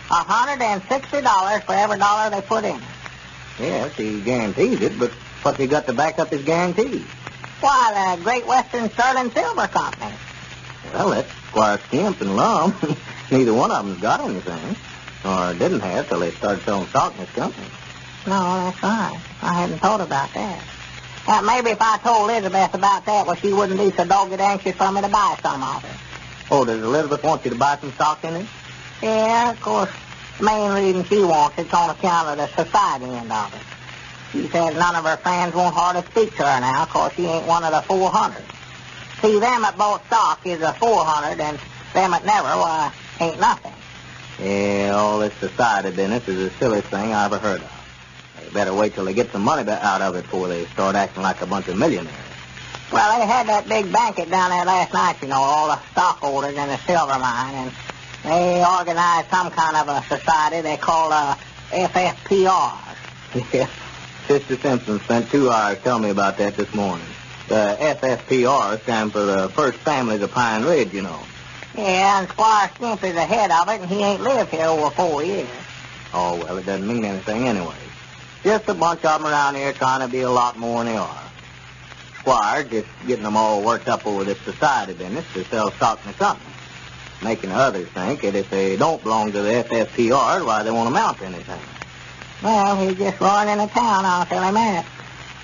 $160 for every dollar they put in it. Yes, he guarantees it, but what's he got to back up his guarantee? Why, the Great Western Sterling Silver Company. Well, that's Squire Skimp and Lum. Neither one of them's got anything, or didn't have till they started selling stock in this company. No, that's right. I hadn't thought about that. Maybe if I told Elizabeth about that, well, she wouldn't be so dogged anxious for me to buy some of it. Oh, does Elizabeth want you to buy some stock in it? Yeah, of course. The main reason she wants it's on account of the society end of it. She says none of her friends won't hardly speak to her now, of course she ain't one of the 400. See, them that bought stock is a 400, and them that never, why, ain't nothing. Yeah, all this society business is the silliest thing I ever heard of. They better wait till they get some money out of it before they start acting like a bunch of millionaires. Well, they had that big banquet down there last night, you know, all the stockholders in the silver mine, and they organized some kind of a society they call FFPR. Yeah. Sister Simpson spent 2 hours telling me about that this morning. The FFPR stands for the First Families of Pine Ridge, you know. Yeah, and Squire Skimp is the head of it, and he ain't lived here over 4 years. Oh, well, it doesn't mean anything anyway. Just a bunch of them around here trying to be a lot more than they are. Squire just getting them all worked up over this society business to sell stock in the company. Making others think that if they don't belong to the FFPR, why, they won't amount to anything. Well, he's just running into town, I'll tell him that.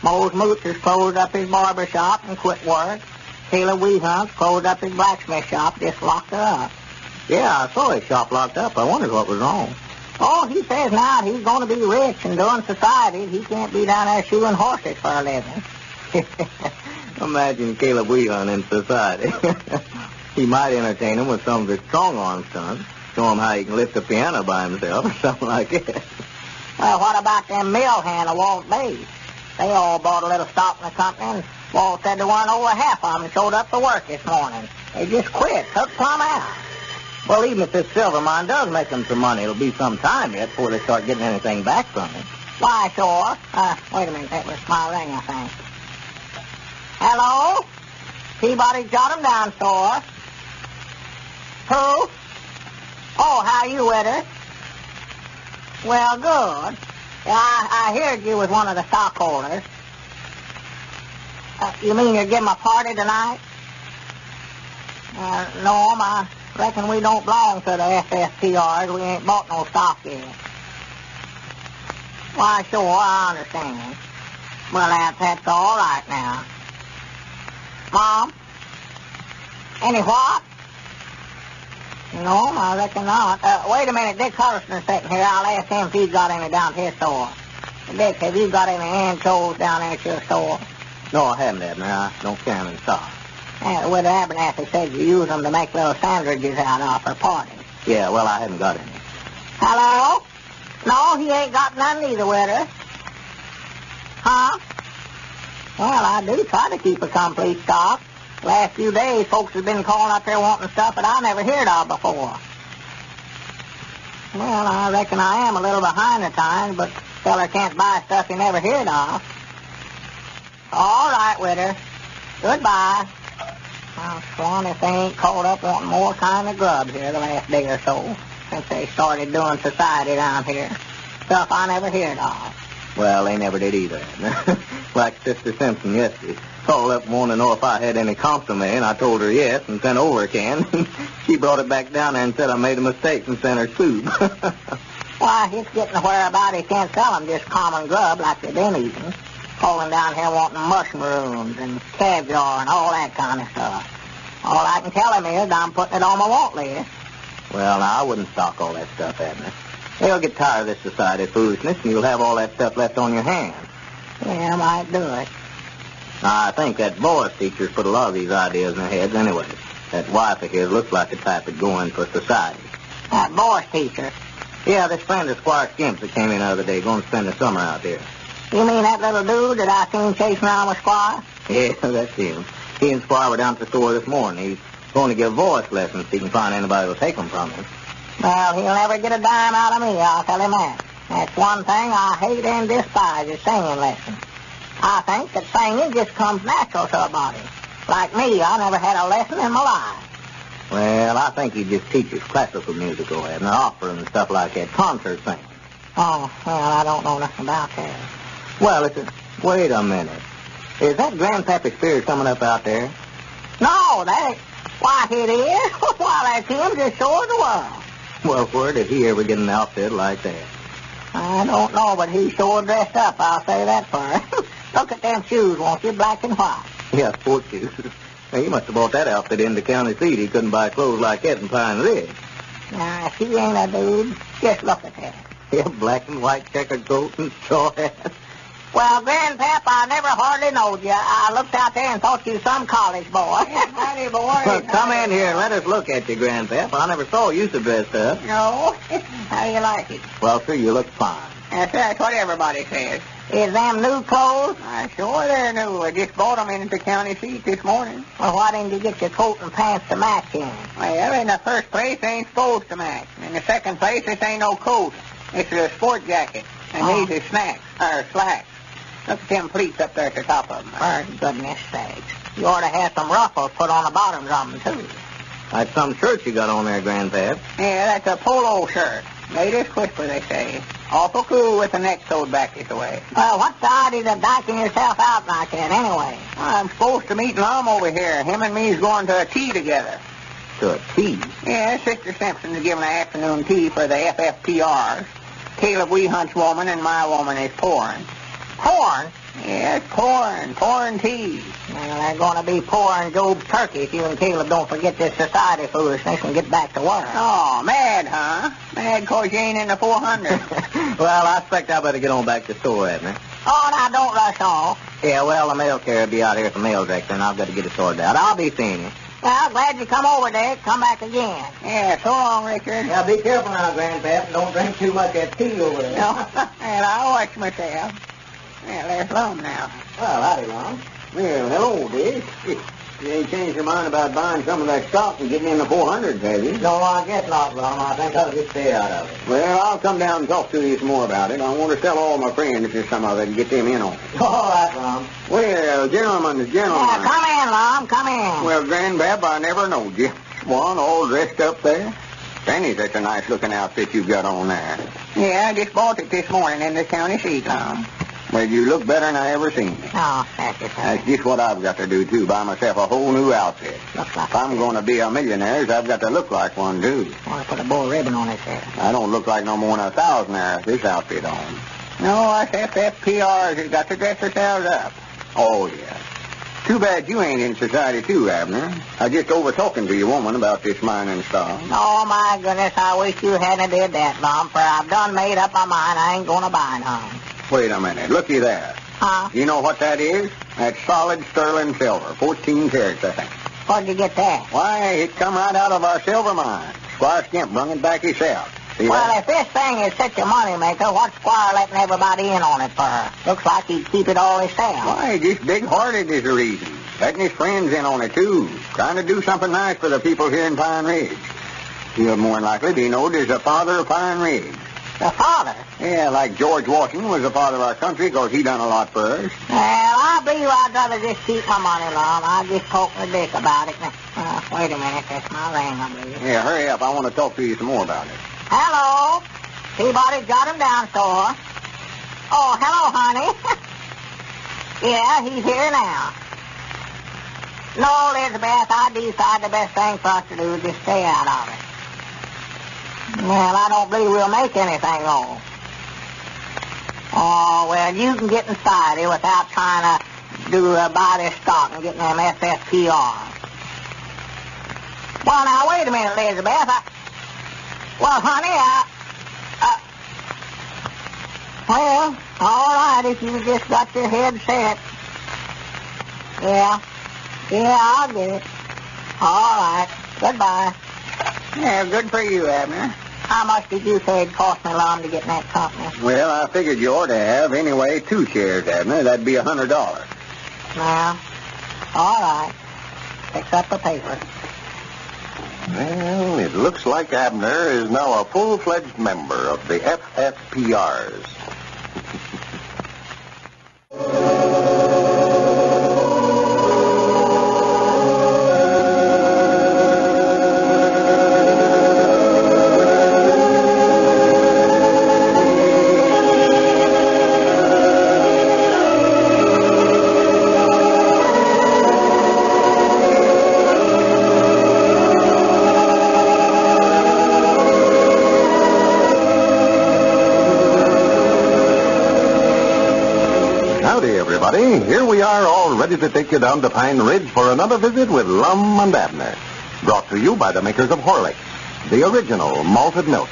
Mose Moots has closed up his barber shop and quit work. Caleb Weehunt's closed up his blacksmith shop, just locked her up. Yeah, I saw his shop locked up. I wondered what was wrong. Oh, he says now he's going to be rich and doing society. He can't be down there shoeing horses for a living. Imagine Caleb Weehunt in society. He might entertain him with some of his strong-arm stunts, show him how he can lift a piano by himself or something like that. Well, what about them mill hand of Walt Bates? They all bought a little stock in the company, and Walt said there weren't over half of them showed up to work this morning. They just quit, took plumb out. Well, even if this silver mine does make them some money, it'll be some time yet before they start getting anything back from it. Why, sure. Wait a minute, that was my ring, I think. Hello? Peabody Jot 'em Down store. Who? Oh, how you with her? Well, good. Yeah, I heard you was one of the stockholders. You mean you're giving a party tonight? No, I reckon we don't belong to the FFPRs. We ain't bought no stock yet. Why, sure, I understand. Well, that's all right now. Mom? Any what? No, I reckon not. Wait a minute, Dick Huddleston's sitting here. I'll ask him if he's got any down at his store. Dick, have you got any anchovies down there at your store? No, I haven't, Abner. I don't carry them in stock. With Abernathy said you use them to make little sandwiches out of for parties. Yeah, well, I haven't got any. Hello? No, he ain't got none either, Witter. Huh? Well, I do try to keep a complete stock. Last few days, folks have been calling up there wanting stuff that I never heard of before. Well, I reckon I am a little behind the times, but feller can't buy stuff he never heard of. All right, Witter. Goodbye. I'll swan if they ain't called up wanting more kind of grub here the last day or so, since they started doing society down here. Stuff I never heard of. Well, they never did either, Abner. Like Sister Simpson yesterday. Called up wanting to know if I had any consomme, and I told her yes and sent over a can. She brought it back down there and said I made a mistake and sent her soup. Why, it's getting to where about he can't sell them just common grub like they've been eating. Calling down here wanting mushrooms and caviar and all that kind of stuff. All I can tell him is I'm putting it on my want list. Well, now, I wouldn't stock all that stuff, Abner. They'll get tired of this society foolishness, and you'll have all that stuff left on your hands. Yeah, I might do it. I think that Boris teacher's put a lot of these ideas in their heads anyway. That wife of his looks like the type that'd go in for society. That Boris teacher? Yeah, this friend of Squire Skimp's that came in the other day, going to spend the summer out there. You mean that little dude that I seen chasing around with Squire? Yeah, that's him. He and Squire were down at the store this morning. He's going to give voice lessons if he can find anybody who'll take them from him. Well, he'll never get a dime out of me, I'll tell him that. That's one thing I hate and despise is singing lessons. I think that singing just comes natural to a body. Like me, I never had a lesson in my life. Well, I think he just teaches classical music over there, and opera and stuff like that, concert singing. Oh, well, I don't know nothing about that. Well, listen, wait a minute. Is that Grandpappy Spears coming up out there? No, that ain't. Why, it is. Why, that's him just showing the world. Well, where did he ever get an outfit like that? I don't know, but he's sure dressed up, I'll say that for him. Look at them shoes, won't you, black and white. Yeah, sports shoes. Now, he must have bought that outfit in the county seat. He couldn't buy clothes like that in Pine Ridge. Now, if he ain't a dude, just look at that. Yeah, black and white checkered coat and straw hat. Well, Grandpap, I never hardly knowed you. I looked out there and thought you some college boy. Howdy, boy. Well, come in here and let us look at you, Grandpap. I never saw you so dressed up. No? How do you like it? Well, sir, you look fine. That's what everybody says. Is them new clothes? Sure they're new. I just bought them in the county seat this morning. Well, why didn't you get your coat and pants to match in? Well, in the first place, they ain't supposed to match. In the second place, this ain't no coat. It's a sport jacket. And these are slacks. Look at them pleats up there at the top of them. For goodness sakes. You ought to have some ruffles put on the bottoms of them, too. That's some shirt you got on there, Grandpap. Yeah, that's a polo shirt. Made as whisper, they say. Awful cool with the neck sewed back this way. Well, what's the idea of dyking yourself out like that, anyway? I'm supposed to meet Lum over here. Him and me's going to a tea together. To a tea? Yeah, Sister Simpson is giving an afternoon tea for the FFPRs. Caleb Weehunt's woman and my woman is pouring. Porn? Yes, pouring tea. Well, they're going to be pouring Job's turkey if you and Caleb don't forget this society foolishness and get back to work. Oh, mad, huh? Mad 'cause you ain't in the 400. Well, I expect I better get on back to the store, Abner. Oh, now, don't rush off. Yeah, well, the mail carrier will be out here at the mail director, and I've got to get it sorted out. I'll be seeing you. Well, glad you come over, Dick. Come back again. Yeah, so long, Richard. Now, be careful now, Grandpap, and don't drink too much of that tea over there. No, well, I'll watch myself. Well, there's Lum now. Well, howdy, Lum. Well, hello, Dick. You ain't changed your mind about buying some of that stock and getting in the 400s, have you? No, I guess not, Lum. I think I'll just stay out of it. Well, I'll come down and talk to you some more about it. I want to tell all my friends just some of it and get them in on it. All right, Lum. Well, gentlemen. Yeah, come in, Lum. Come in. Well, Grandpap, I never knowed you. One all dressed up there. Fanny, that's a nice-looking outfit you got on there. Yeah, I just bought it this morning in the county seat, Lum. Well, you look better than I ever seen you. Oh, thank you, sir. That's just what I've got to do, too, buy myself a whole new outfit. Looks like If I'm going to be a millionaire, I've got to look like one, too. Want to put a bow ribbon on his head. I don't look like no more than a thousandaire with this outfit on. No, us FFPRs has got to dress ourselves up. Oh, yeah. Too bad you ain't in society, too, Abner. I just over talking to your woman about this mining stuff. Oh, my goodness, I wish you hadn't did that, Lum, for I've done made up my mind I ain't going to buy none. Wait a minute. Looky there. Huh? You know what that is? That's solid sterling silver. 14 carats, I think. Where'd you get that? Why, it come right out of our silver mine. Squire Skimp brung it back himself. See Well, that? if this thing is such a moneymaker, what's Squire letting everybody in on it for? Looks like he'd keep it all himself. Why, just big-hearted is the reason. Letting his friends in on it, too. Trying to do something nice for the people here in Pine Ridge. He'll more than likely be known as the father of Pine Ridge. The father? Yeah, like George Washington was the father of our country because he done a lot for us. Well, I believe I'd rather just keep my money, Lum. I'll just talk to Dick about it. Wait a minute. That's my ring, I believe. Yeah, hurry up. I want to talk to you some more about it. Hello? Peabody's got him down, store. Oh, hello, honey. Yeah, he's here now. No, Elizabeth, I decide the best thing for us to do is just stay out of it. Well, I don't believe we'll make anything wrong. Oh, well, you can get inside here without trying to buy this stock and getting them FFPR. Well, now, wait a minute, Elizabeth. Well, honey, well, all right, if you just got your head set. Yeah, I'll get it. All right, goodbye. Yeah, good for you, Abner. How much did you say it cost me, Lum, to get in that company? Well, I figured you ought to have, anyway, 2 shares, Abner. That'd be $100. Well, all right. Fix up the paper. Well, it looks like Abner is now a full-fledged member of the FFPRs. Here we are, all ready to take you down to Pine Ridge for another visit with Lum and Abner. Brought to you by the makers of Horlicks, the original malted milk.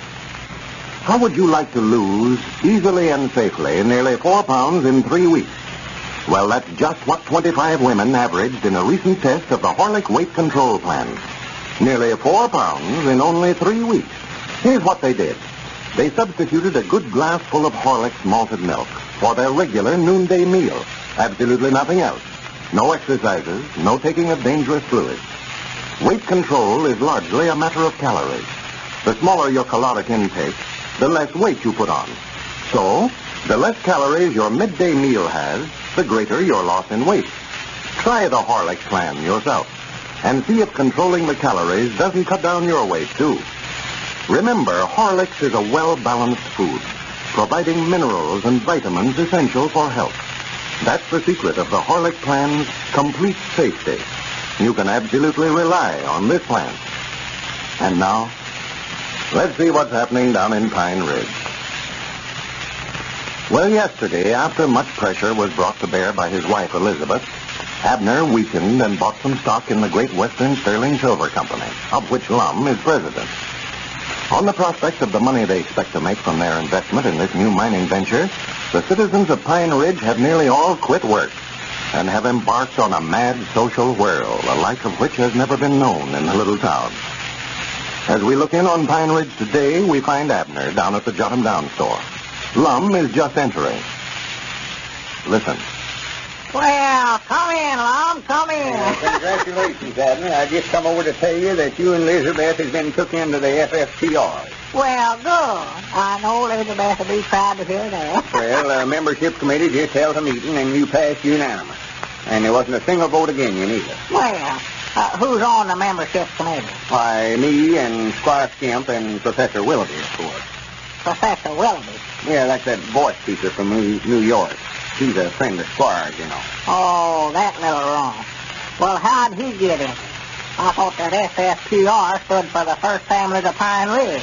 How would you like to lose, easily and safely, nearly 4 pounds in 3 weeks? Well, that's just what 25 women averaged in a recent test of the Horlick weight control plan. Nearly 4 pounds in only 3 weeks. Here's what they did. They substituted a good glass full of Horlicks malted milk for their regular noonday meal. Absolutely nothing else. No exercises, no taking of dangerous fluids. Weight control is largely a matter of calories. The smaller your caloric intake, the less weight you put on. So, the less calories your midday meal has, the greater your loss in weight. Try the Horlicks plan yourself and see if controlling the calories doesn't cut down your weight, too. Remember, Horlicks is a well-balanced food, providing minerals and vitamins essential for health. That's the secret of the Horlicks plan's complete safety. You can absolutely rely on this plan. And now, let's see what's happening down in Pine Ridge. Well, yesterday, after much pressure was brought to bear by his wife, Elizabeth, Abner weakened and bought some stock in the Great Western Sterling Silver Company, of which Lum is president. On the prospect of the money they expect to make from their investment in this new mining venture, the citizens of Pine Ridge have nearly all quit work and have embarked on a mad social whirl, the like of which has never been known in the little town. As we look in on Pine Ridge today, we find Abner down at the Jot 'em Down store. Lum is just entering. Listen. Well, come in, Lum, come in. Congratulations, Abner. I just come over to tell you that you and Elizabeth has been took into the FFPR. Well, good. I know Elizabeth will be proud to hear that. Well, membership committee just held a meeting, and you passed unanimous. And there wasn't a single vote against you, neither. Well, who's on the membership committee? Why, me and Squire Skimp and Professor Willoughby, of course. Professor Willoughby? Yeah, that's that voice teacher from New York. He's a friend of Squire's, you know. Oh, that little wrong. Well, how'd he get in? I thought that FFPR stood for the First Family to Pine Ridge.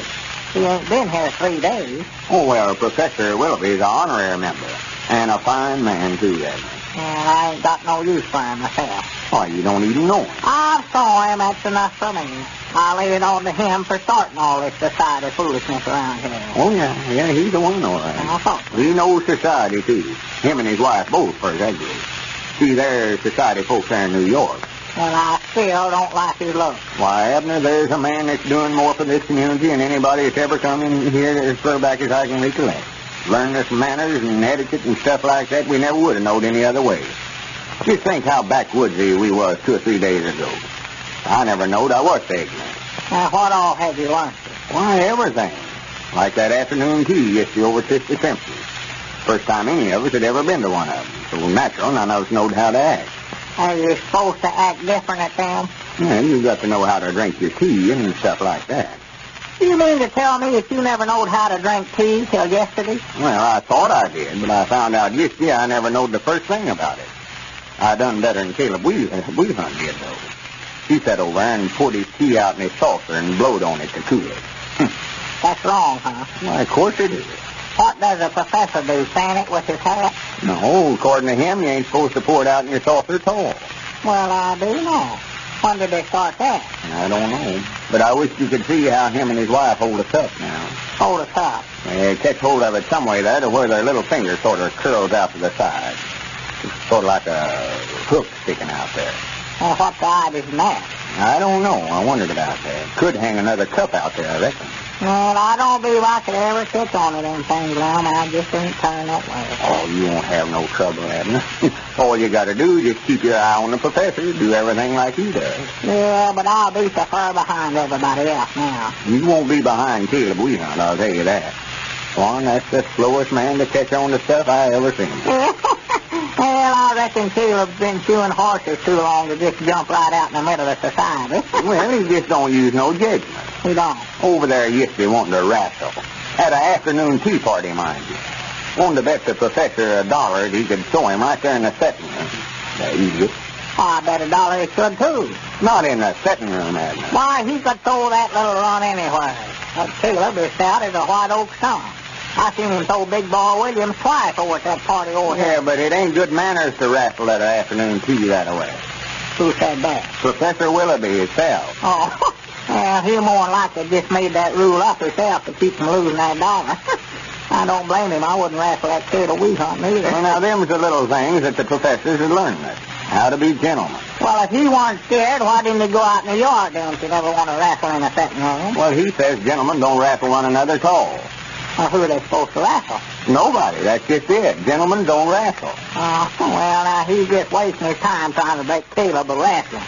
He ain't been here 3 days. Oh, well, Professor Willoughby's an honorary member. And a fine man, too, Abner. And I ain't got no use for him myself. Why, you don't even know him. I saw him, that's enough for me. I lay it on to him for starting all this society foolishness around here. Oh, yeah, he's the one, all right. I thought so. He knows society, too. Him and his wife both, first, I guess. See, they're society folks there in New York. Well, I still don't like his looks. Why, Abner, there's a man that's doing more for this community than anybody that's ever come in here as far back as I can recollect. Learned us manners and etiquette and stuff like that we never would have known any other way. Just think how backwoodsy we was 2 or 3 days ago. I never knowed I was so ignorant. Now, what all have you learned? Why, everything. Like that afternoon tea yesterday over at Sister Simpson's. First time any of us had ever been to one of them. So natural, none of us knowed how to act. Are you supposed to act different at them? Yeah, you got to know how to drink your tea and stuff like that. You mean to tell me that you never knowed how to drink tea till yesterday? Well, I thought I did, but I found out yesterday I never knowed the first thing about it. I done better than Caleb Weehunt did, though. He sat over there and poured his tea out in his saucer and blowed on it to cool it. That's wrong, huh? Why, of course it is. What does a professor do, fan it with his hat? No, according to him, you ain't supposed to pour it out in your saucer at all. Well, I do know. When did they start that? I don't know. But I wish you could see how him and his wife hold a cup now. Hold a cup. They catch hold of it some way there to where their little finger sort of curls out to the side. It's sort of like a hook sticking out there. Well, what's the idea in that? I don't know. I wondered about that. Could hang another cup out there, I reckon. Well, I don't believe I could ever catch on to them things, Lum. I just ain't turned that way. Oh, you won't have no trouble, Abner. All you got to do is just keep your eye on the professor. Do everything like he does. Yeah, but I'll be so far behind everybody else now. You won't be behind Caleb Weehunt, I'll tell you that. Juan, that's the slowest man to catch on to stuff I ever seen. Well, I reckon Caleb's been chewing horses too long to just jump right out in the middle of society. Well, he just don't use no judgment. He don't. Over there yesterday wanting to wrestle. At an afternoon tea party, mind you. Wanted to bet the professor $1 that he could throw him right there in the setting room. Easy. I bet $1 he could, too. Not in the setting room, Abner. Why, he could throw that little run anywhere. That Caleb is stout as a white oak stump. I seen him throw Big Ball Williams twice over at that party over here. Yeah, but it ain't good manners to wrestle at an afternoon tea that way. Who said that? Professor Willoughby himself. Oh, well, he more than likely just made that rule up himself to keep from losing that $1. I don't blame him. I wouldn't wrestle that kid a Weehunt either. Well, now, them's the little things that the professors had learned us. How to be gentlemen. Well, if he weren't scared, why didn't he go out in the yard then if you never want to wrestle in a setting room? Well, he says gentlemen don't wrestle one another at all. Well, who are they supposed to wrestle? Nobody. That's just it. Gentlemen don't wrestle. Oh, well, now, he's just wasting his time trying to make Caleb a wrestler.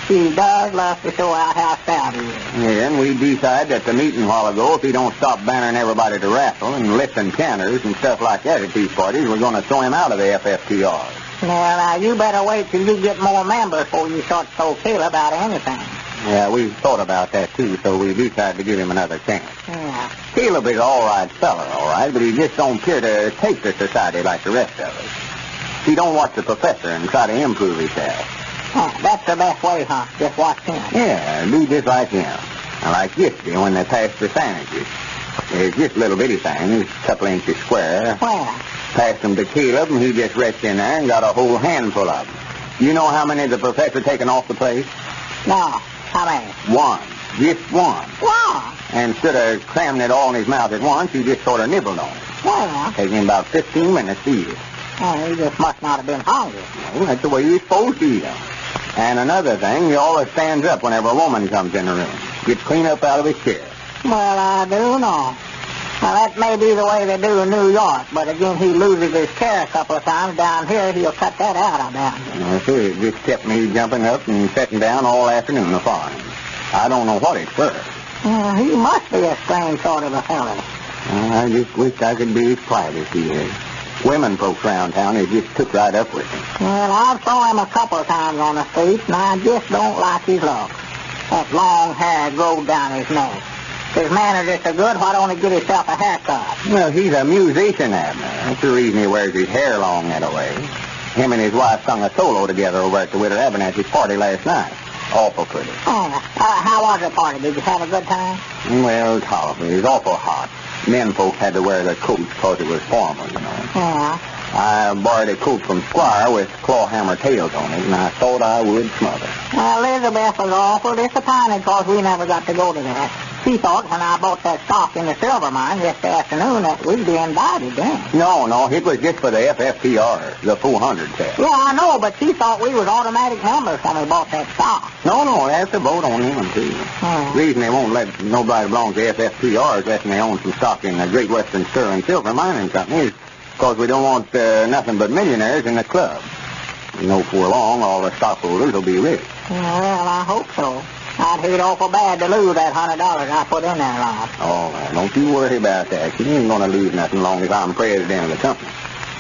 He does love to show out how stout he is. Yeah, and we decided at the meeting a while ago if he don't stop bannering everybody to wrestle and lifting canners and stuff like that at these parties, we're going to throw him out of the FFTR. Well, now, you better wait till you get more members before you start to throw Caleb out of anything. Yeah, we thought about that, too, so we decided to give him another chance. Yeah. Caleb is all right fella, all right, but he just don't care to take to society like the rest of us. He don't watch the professor and try to improve himself. That's the best way, huh? Just watch him. Yeah, do just like him. And like yesterday when they passed the sandwiches. It's just little bitty things, a couple inches square. Where? Passed them to Caleb, and he just reached in there and got a whole handful of them. You know how many the professor taken off the plate? No. How many? One. Just one. Wow. And instead of cramming it all in his mouth at once, he just sort of nibbled on it. Well. Taking him about 15 minutes to eat it. Oh, he just must not have been hungry. Well, that's the way you're supposed to eat them. And another thing, he always stands up whenever a woman comes in the room. Gets clean up out of his chair. Well, I do know. Well, that may be the way they do in New York, but again, he loses his chair a couple of times. Down here, he'll cut that out, I bet. I see. It just kept me jumping up and sitting down all afternoon to farm. I don't know what it's for. He must be a strange sort of a fellow. I just wish I could be as quiet as he is. Women folks around town, they just took right up with him. Well, I've saw him a couple of times on the street, and I just don't like his looks. That long hair growed down his neck. If his manners are so good, why don't he get himself a haircut? Well, he's a musician, Abner. That's the reason he wears his hair long that way. Him and his wife sung a solo together over at the Widow Abernathy's party last night. Awful pretty. Oh, how was the party? Did you have a good time? Well, tolerably. It was awful hot. Men folks had to wear their coats because it was formal, you know. Yeah. I borrowed a coat from Squire with claw-hammer tails on it, and I thought I would smother. Well, Elizabeth was awful disappointed because we never got to go to that. She thought when I bought that stock in the silver mine yesterday afternoon that we'd be invited then. No, it was just for the FFPR, the 400 test. Yeah, I know, but she thought we was automatic members when we bought that stock. No, that's a vote on him, too. The reason they won't let nobody belong to FFPR is that they own some stock in the Great Western Sterling Silver Mining Company is because we don't want nothing but millionaires in the club. Before long, all the stockholders will be rich. Yeah, well, I hope so. I'd hate awful bad to lose that $100 I put in there, Lum. Oh, don't you worry about that. You ain't going to lose nothing long as I'm president of the company.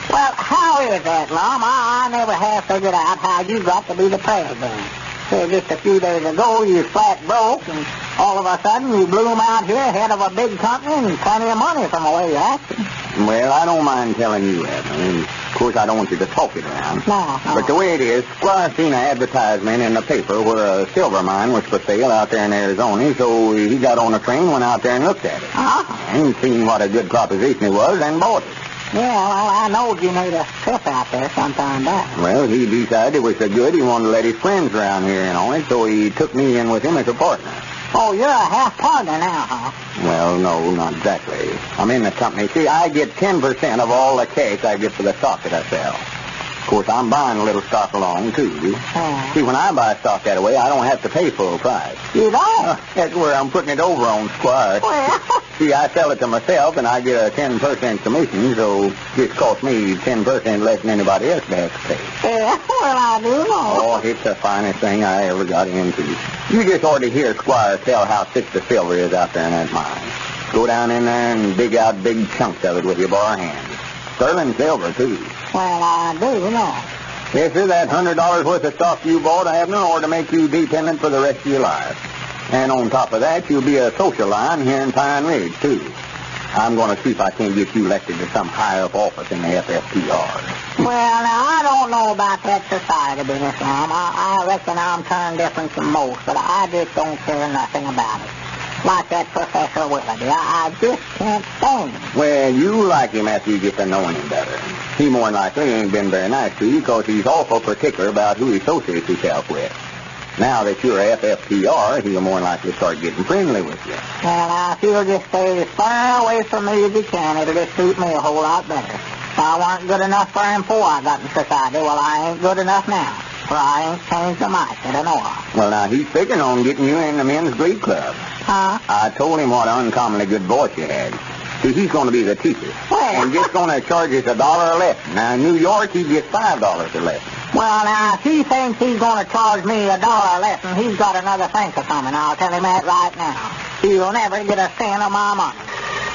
Well, how is that, Lum? I never have figured out how you got to be the president. So just a few days ago, you flat broke, and all of a sudden you bloom out here head of a big company and plenty of money from the way you're acting. Well, I don't mind telling you that. Of course, I don't want you to talk it around. No. But the way it is, Squire seen an advertisement in the paper where a silver mine was for sale out there in Arizona, so he got on a train, went out there and looked at it. And seen what a good proposition it was and bought it. Yeah, well, I know you made a trip out there sometime back. Well, he decided it was so good he wanted to let his friends around here in on it, so he took me in with him as a partner. Oh, you're a half partner now, huh? Well, no, not exactly. I'm in the company. See, I get 10% of all the cash I get for the stock that I sell. Of course, I'm buying a little stock along, too. See, when I buy stock that way, I don't have to pay full price. You don't? That's where I'm putting it over on Squire. Well... See, I sell it to myself, and I get a 10% commission, so it costs me 10% less than anybody else has to pay. Yeah, well, I do know. Oh, it's the finest thing I ever got into. You just ought to hear Squire tell how thick the silver is out there in that mine. Go down in there and dig out big chunks of it with your bare hands. Sterling silver, too. Well, I do know. Yes, sir, that $100 worth of stock you bought, Abner, ought to make you dependent for the rest of your life. And on top of that, you'll be a social line here in Pine Ridge, too. I'm going to see if I can't get you elected to some high-up office in the FFPR. Well, now, I don't know about that society business, Lum. I reckon I'm turned different from most, but I just don't care nothing about it. Like that Professor Willoughby. I just can't stand him. Well, you like him after you get to knowing him better. He more than likely ain't been very nice to you because he's awful particular about who he associates himself with. Now that you're a FFPR, he'll more than likely start getting friendly with you. Well, now, if you'll just stay as far away from me as you can, it'll just suit me a whole lot better. If I weren't good enough for him before I got in society, well, I ain't good enough now. For I ain't changed a mite that I know of. Well, now, he's figuring on getting you in the men's glee club. Huh? I told him what an uncommonly good voice you had. See, he's going to be the teacher. Well... And just going to charge us $1 a lesson. Now, in New York, he gets $5 a lesson. Well, now, if he thinks he's going to charge me $1 a lesson, he's got another thinker coming. I'll tell him that right now. He'll never get a cent of my money.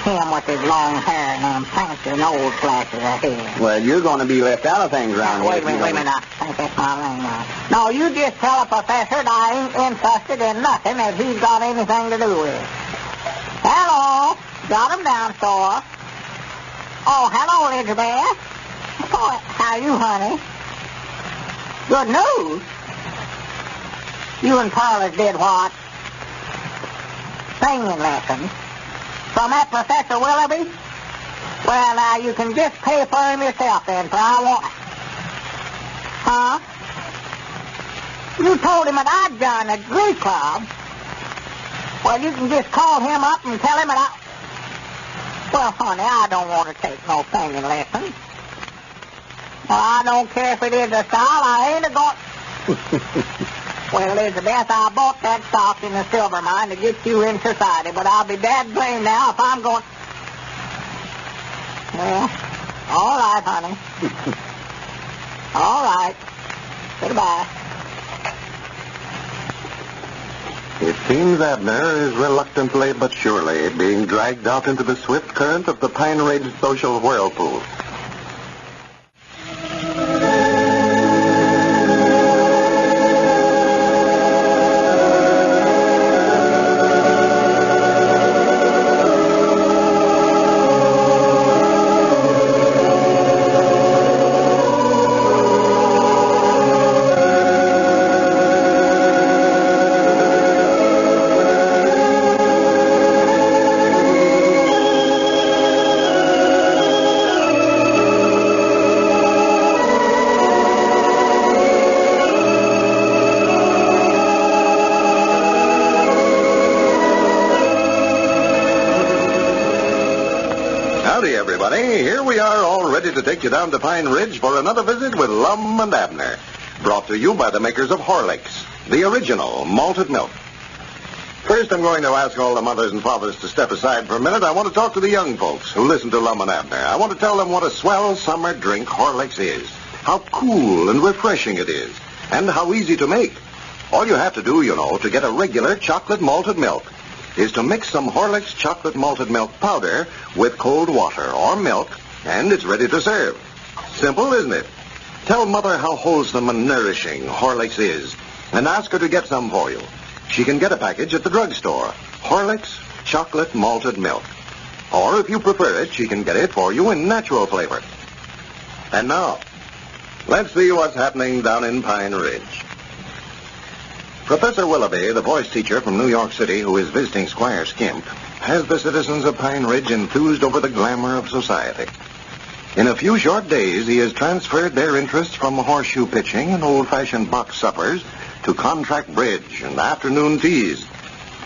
Him with his long hair and them fancy nose flashes ahead. Well, you're going to be left out of things around here. Wait a minute. I think that's my ring now. No, you just tell the professor that I ain't interested in nothing that he's got anything to do with. Hello. Got him down, store. Oh, hello, Elizabeth. Oh, how are you, honey? Good news. You and Carlos did what? Singing lessons. From that Professor Willoughby? Well, now, you can just pay for him yourself then, for I won't... Huh? You told him that I'd join the Glee Club. Well, you can just call him up and tell him that I... Well, honey, I don't want to take no singing lessons. Well, I don't care if it is a style. I ain't a-going... Well, Elizabeth, I bought that stock in the silver mine to get you in society, but I'll be dad blamed now if I'm going... Well, all right, honey. All right. Goodbye. It seems Abner is reluctantly but surely being dragged out into the swift current of the Pine Ridge social whirlpool. Howdy, everybody. Here we are, all ready to take you down to Pine Ridge for another visit with Lum and Abner. Brought to you by the makers of Horlicks, the original malted milk. First, I'm going to ask all the mothers and fathers to step aside for a minute. I want to talk to the young folks who listen to Lum and Abner. I want to tell them what a swell summer drink Horlicks is, how cool and refreshing it is, and how easy to make. All you have to do, to get a regular chocolate malted milk is to mix some Horlicks chocolate malted milk powder with cold water or milk, and it's ready to serve. Simple, isn't it? Tell Mother how wholesome and nourishing Horlicks is, and ask her to get some for you. She can get a package at the drugstore. Horlicks chocolate malted milk. Or if you prefer it, she can get it for you in natural flavor. And now, let's see what's happening down in Pine Ridge. Professor Willoughby, the voice teacher from New York City who is visiting Squire Skimp, has the citizens of Pine Ridge enthused over the glamour of society. In a few short days, he has transferred their interests from horseshoe pitching and old-fashioned box suppers to contract bridge and afternoon teas.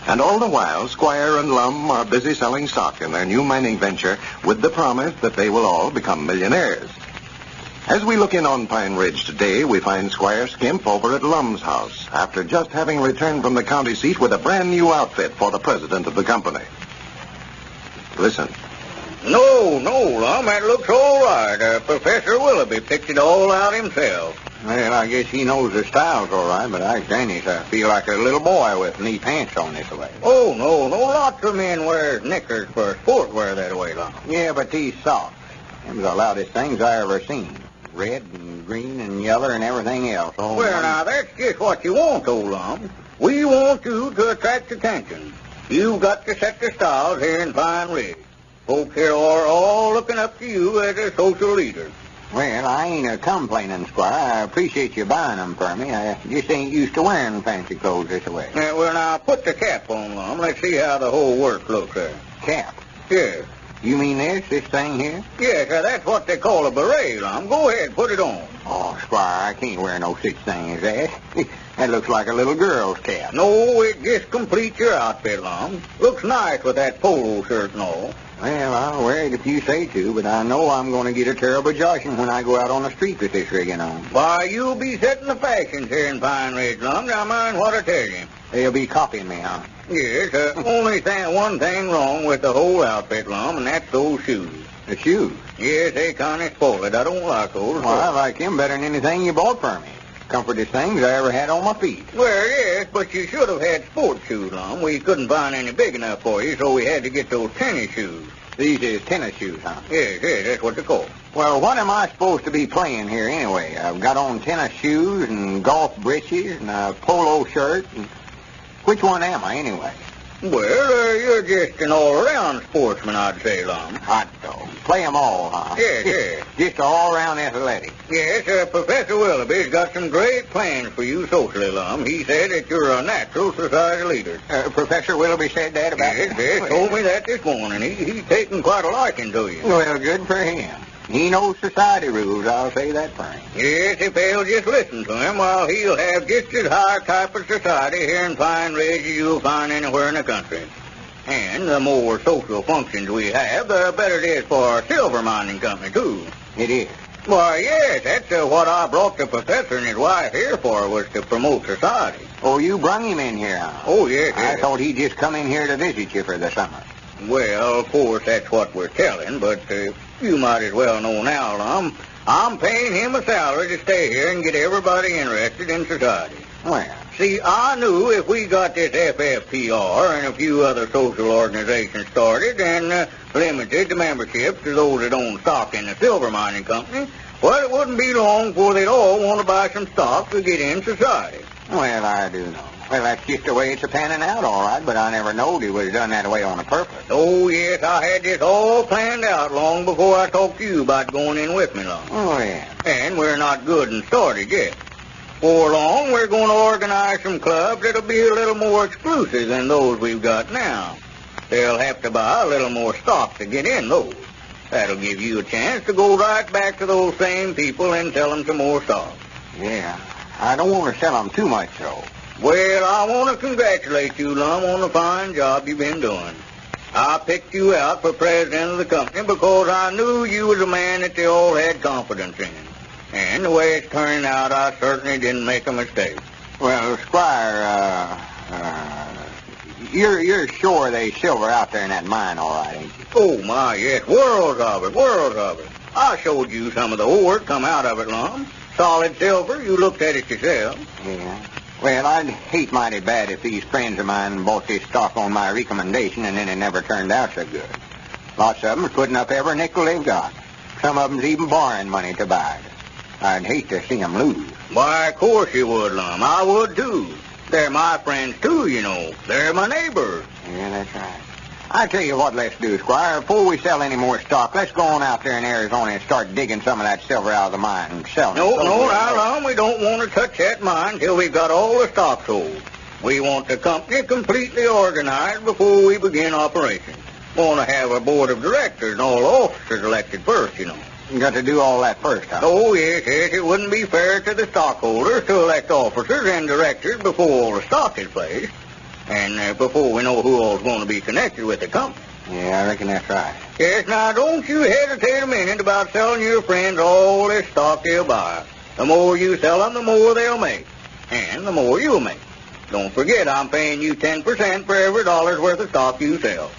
And all the while, Squire and Lum are busy selling stock in their new mining venture with the promise that they will all become millionaires. As we look in on Pine Ridge today, we find Squire Skimp over at Lum's house after just having returned from the county seat with a brand new outfit for the president of the company. Listen. No, Lum, that looks all right. Professor Willoughby picked it all out himself. Well, I guess he knows the style's all right, but I feel like a little boy with knee pants on this way. Oh, no, lots of men wears knickers for sport wear that way, Lum. Yeah, but these socks, them the loudest things I ever seen. Red and green and yellow and everything else. Oh, well, now, that's just what you want, old Lum. We want you to attract attention. You've got to set the styles here in Pine Ridge. Folks here are all looking up to you as a social leader. Well, I ain't complaining, Squire. I appreciate you buying them for me. I just ain't used to wearing fancy clothes this way. Well, now, put the cap on, Lum. Let's see how the whole work looks there. Cap? Yes. You mean this thing here? Yes, that's what they call a beret, Lum. Go ahead, put it on. Oh, Squire, I can't wear no such thing as that. That looks like a little girl's cap. No, it just completes your outfit, Lum. Looks nice with that polo shirt and all. Well, I'll wear it if you say to, but I know I'm going to get a terrible joshing when I go out on the street with this rigging on. Why, you'll be setting the fashions here in Pine Ridge, Lum. Now, mind what I tell you. They'll be copying me, huh? Yes, one thing wrong with the whole outfit, Lum, and that's those shoes. The shoes? Yes, they kind of spoil it. I don't like those. Well, I like them better than anything you bought for me. Comfortest things I ever had on my feet. Well, yes, but you should have had sports shoes, Lum. We couldn't find any big enough for you, so we had to get those tennis shoes. These is tennis shoes, huh? Yes, that's what they're called. Well, what am I supposed to be playing here anyway? I've got on tennis shoes and golf breeches and a polo shirt. And which one am I anyway? Well, you're just an all-around sportsman, I'd say, Lum. Hot dog. Play 'em all, huh? Yes. Just all-around athletic. Yes, Professor Willoughby's got some great plans for you socially, Lum. He said that you're a natural society leader. Professor Willoughby said that about you? Yes, told me that this morning. He's taken quite a liking to you. Well, good for him. He knows society rules, I'll say that for him. Yes, if they'll just listen to him, well, he'll have just as high type of society here in Pine Ridge as you'll find anywhere in the country. And the more social functions we have, the better it is for our silver mining company, too. It is? Why, yes, that's what I brought the professor and his wife here for, was to promote society. Oh, you brung him in here, huh? Oh, yes. I thought he'd just come in here to visit you for the summer. Well, of course, that's what we're telling, but you might as well know now, Lum. I'm paying him a salary to stay here and get everybody interested in society. Well, see, I knew if we got this FFPR and a few other social organizations started and limited the memberships to those that own stock in the silver mining company, well, it wouldn't be long before they'd all want to buy some stock to get in society. Well, I do know. Well, that's just the way it's a panning out, all right, but I never knowed it was done that way on a purpose. Oh, yes, I had this all planned out long before I talked to you about going in with me, Lum. Oh, yeah. And we're not good and started yet. Before long, we're going to organize some clubs that'll be a little more exclusive than those we've got now. They'll have to buy a little more stock to get in those. That'll give you a chance to go right back to those same people and sell them some more stock. Yeah, I don't want to sell them too much, though. Well, I want to congratulate you, Lum, on the fine job you've been doing. I picked you out for president of the company because I knew you was a man that they all had confidence in. And the way it's turning out, I certainly didn't make a mistake. Well, Squire, you're sure there's silver out there in that mine, all right, ain't you? Oh, my, yes. Worlds of it, worlds of it. I showed you some of the ore come out of it, Lum. Solid silver. You looked at it yourself. Yeah. Well, I'd hate mighty bad if these friends of mine bought this stock on my recommendation and then it never turned out so good. Lots of them are putting up every nickel they've got. Some of them's even borrowing money to buy it. I'd hate to see them lose. Why, of course you would, Lum. I would, too. They're my friends, too, you know. They're my neighbors. Yeah, that's right. I tell you what let's do, Squire. Before we sell any more stock, let's go on out there in Arizona and start digging some of that silver out of the mine and selling it. No, now, Lum, we don't want to touch that mine till we've got all the stock sold. We want the company completely organized before we begin operations. Want to have a board of directors and all the officers elected first, you know. You got to do all that first, huh? Oh, yes. It wouldn't be fair to the stockholders to elect officers and directors before all the stock is placed, and before we know who all's going to be connected with the company. Yeah, I reckon that's right. Yes, now, don't you hesitate a minute about selling your friends all this stock they'll buy. The more you sell them, the more they'll make, and the more you'll make. Don't forget, I'm paying you 10% for every dollar's worth of stock you sell.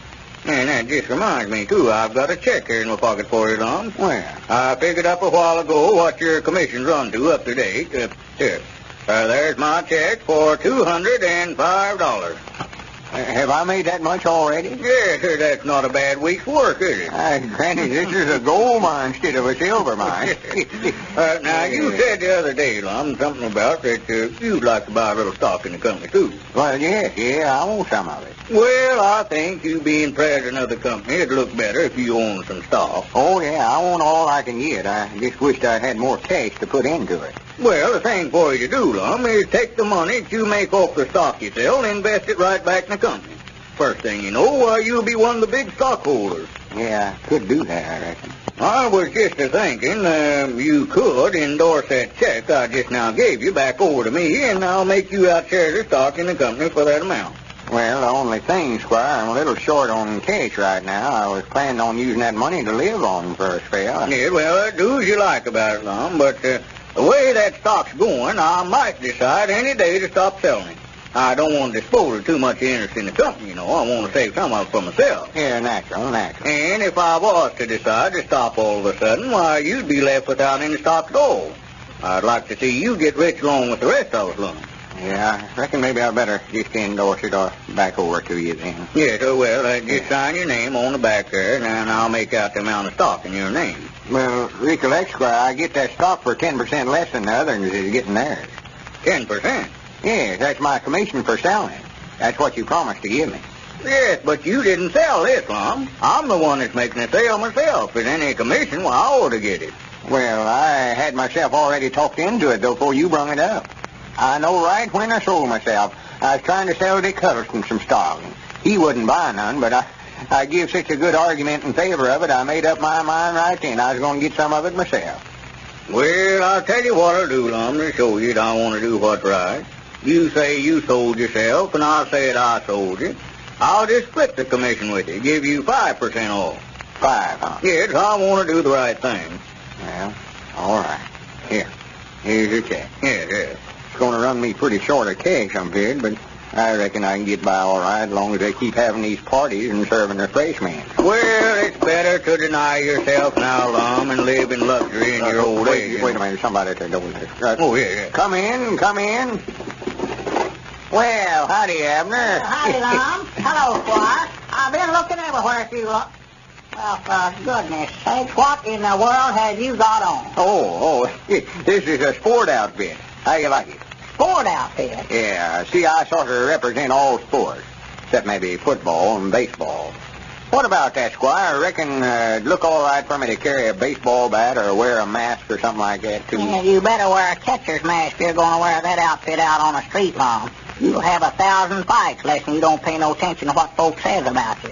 And that just reminds me, too, I've got a check here in my pocket for you, Lum. Where? I figured up a while ago what your commissions run to up to date. Here. There's my check for $205. Have I made that much already? Yes, that's not a bad week's work, is it? Granny, this is a gold mine instead of a silver mine. Now, you said the other day, Lum, something about that you'd like to buy a little stock in the company, too. Well, yeah, I want some of it. Well, I think you being president of the company, it'd look better if you owned some stock. Oh, yeah, I want all I can get. I just wished I had more cash to put into it. Well, the thing for you to do, Lum, is take the money that you make off the stock you sell and invest it right back in the company. First thing you know, you'll be one of the big stockholders. Yeah, I could do that, I reckon. I was just a-thinking you could endorse that check I just now gave you back over to me, and I'll make you outshare the stock in the company for that amount. Well, the only thing, Squire, I'm a little short on cash right now. I was planning on using that money to live on for a spell. Yeah, well, do as you like about it, Lum, but the way that stock's going, I might decide any day to stop selling it. I don't want to dispose of too much interest in the company, you know. I want to save some of it for myself. Yeah, natural. And if I was to decide to stop all of a sudden, why, you'd be left without any stock at all. I'd like to see you get rich along with the rest of us, Lum. Yeah, I reckon maybe I better just endorse it or back over to you then. Yes, well, just sign your name on the back there, and then I'll make out the amount of stock in your name. Well, recollect, Squire, I get that stock for 10% less than the others is getting theirs. 10%? Yes, that's my commission for selling it. That's what you promised to give me. Yes, but you didn't sell this, Lum. I'm the one that's making the sale myself. If there's any commission, well, I ought to get it. Well, I had myself already talked into it, though, before you brung it up. I know right when I sold myself. I was trying to sell Dick Huddleston some stock. He wouldn't buy none, but I give such a good argument in favor of it, I made up my mind right then. I was going to get some of it myself. Well, I'll tell you what I'll do, Lum, to show you that I want to do what's right. You say you sold yourself, and I'll say that I sold you. I'll just split the commission with you, give you 5% off. 5, huh? Yes, I want to do the right thing. Well, all right. Here's your check. Yes. It's going to run me pretty short of cash, I'm feared, but I reckon I can get by all right as long as they keep having these parties and serving refreshments. Well, it's better to deny yourself now, Lum, and live in luxury in your old age. Wait a minute, somebody at the door there. Oh, yeah. Come in. Well, howdy, Abner. Howdy, Lum. Hello, Squire. I've been looking everywhere for you. Well, for goodness sake, what in the world have you got on? Oh, this is a sport outfit. How you like it? Sport outfit? Yeah, see, I sort of represent all sports, except maybe football and baseball. What about that, Squire? I reckon it'd look all right for me to carry a baseball bat or wear a mask or something like that, too. Yeah, you better wear a catcher's mask if you're going to wear that outfit out on the street, Lum. You'll have 1,000 fights less than you don't pay no attention to what folks says about you.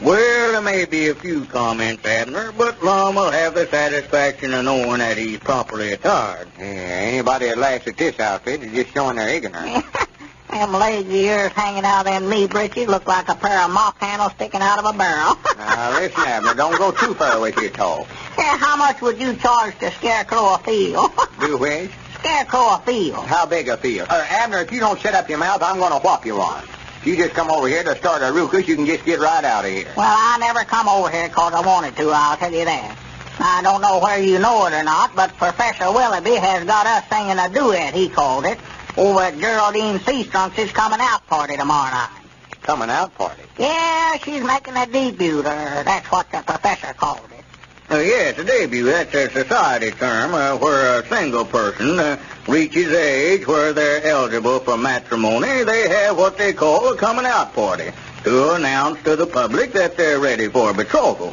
Well, there may be a few comments, Abner, but Lum will have the satisfaction of knowing that he's properly attired. Yeah, anybody that laughs at this outfit is just showing their ignorance. Them legs of yours hanging out of them knee breeches look like a pair of mop handles sticking out of a barrel. Now, listen, Abner, don't go too far with your talk. Yeah, how much would you charge to scarecrow a field? Do which? Scarecrow a field. How big a field? Abner, if you don't shut up your mouth, I'm going to whop you on. If you just come over here to start a ruckus, you can just get right out of here. Well, I never come over here 'cause I wanted to, I'll tell you that. I don't know whether you know it or not, but Professor Willoughby has got us singing a duet, he called it, over at Geraldine Seastrunk's coming out party tomorrow night. Coming out party? Yeah, she's making a debut, or that's what the professor called it. Yes, a debut. That's a society term where a single person reaches age where they're eligible for matrimony. They have what they call a coming out party to announce to the public that they're ready for betrothal.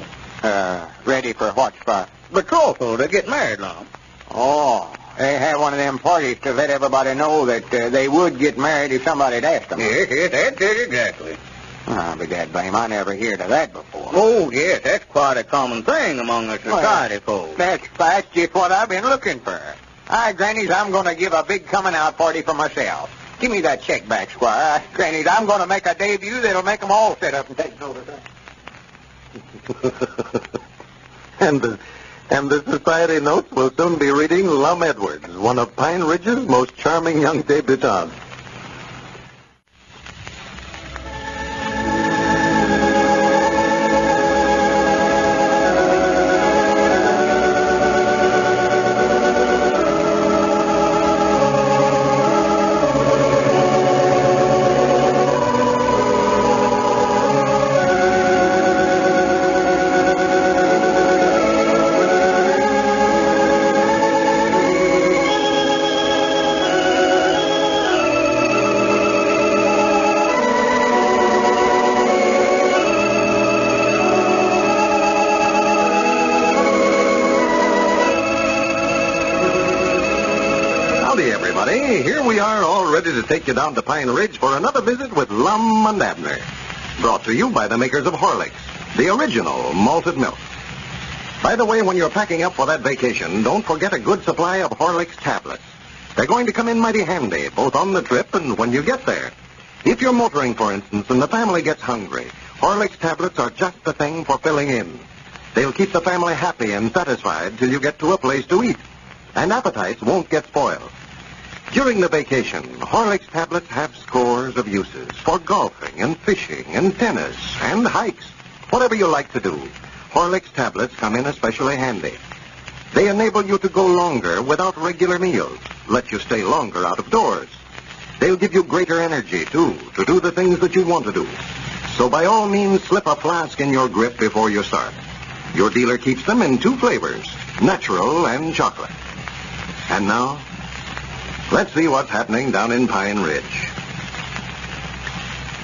Ready for what, Squire? Betrothal, to get married, Lum. Oh, they have one of them parties to let everybody know that they would get married if somebody'd asked them. Yes, that's it exactly. I'll be dad blame. I never heard of that before. Oh, yes, that's quite a common thing among the society folks. That's just what I've been looking for. Grannies, I'm going to give a big coming out party for myself. Give me that check back, Squire. Grannies, I'm going to make a debut that'll make them all sit up and take notice. And the society notes will soon be reading Lum Edwards, one of Pine Ridge's most charming young debutantes. Here we are, all ready to take you down to Pine Ridge for another visit with Lum and Abner. Brought to you by the makers of Horlicks, the original malted milk. By the way, when you're packing up for that vacation, don't forget a good supply of Horlicks tablets. They're going to come in mighty handy, both on the trip and when you get there. If you're motoring, for instance, and the family gets hungry, Horlicks tablets are just the thing for filling in. They'll keep the family happy and satisfied till you get to a place to eat. And appetites won't get spoiled. During the vacation, Horlicks tablets have scores of uses for golfing and fishing and tennis and hikes. Whatever you like to do, Horlicks tablets come in especially handy. They enable you to go longer without regular meals, let you stay longer out of doors. They'll give you greater energy, too, to do the things that you want to do. So by all means, slip a flask in your grip before you start. Your dealer keeps them in 2 flavors, natural and chocolate. And now, let's see what's happening down in Pine Ridge.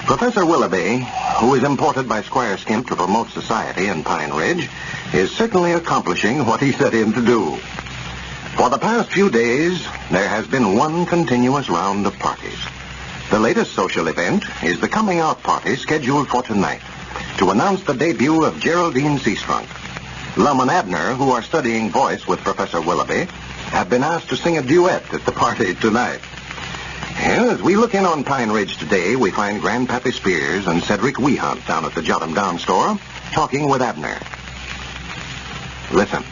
Professor Willoughby, who is imported by Squire Skimp to promote society in Pine Ridge, is certainly accomplishing what he set in to do. For the past few days, there has been one continuous round of parties. The latest social event is the coming out party scheduled for tonight to announce the debut of Geraldine Seastrunk. Lum and Abner, who are studying voice with Professor Willoughby, have been asked to sing a duet at the party tonight. And as we look in on Pine Ridge today, we find Grandpappy Spears and Cedric Weehunt down at the Jot 'em Down store talking with Abner. Listen.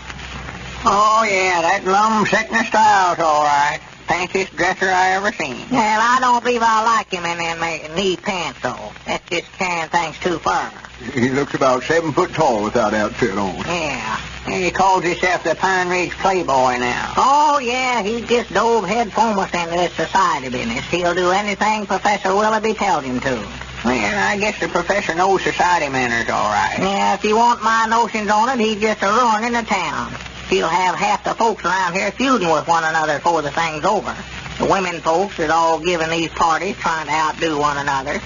Oh, yeah, that Lum sickness style's all right. Fanciest dresser I ever seen. Well, I don't believe I like him in them knee pants, though. That's just carrying things too far. He looks about 7 foot tall without outfit on. Yeah. And he calls himself the Pine Ridge Playboy now. Oh, yeah, he just dove head foremost into this society business. He'll do anything Professor Willoughby tells him to. Well, I guess the professor knows society manners all right. Yeah, if you want my notions on it, he's just a ruining the town. He'll have half the folks around here feuding with one another before the thing's over. The women folks is all giving these parties trying to outdo one another.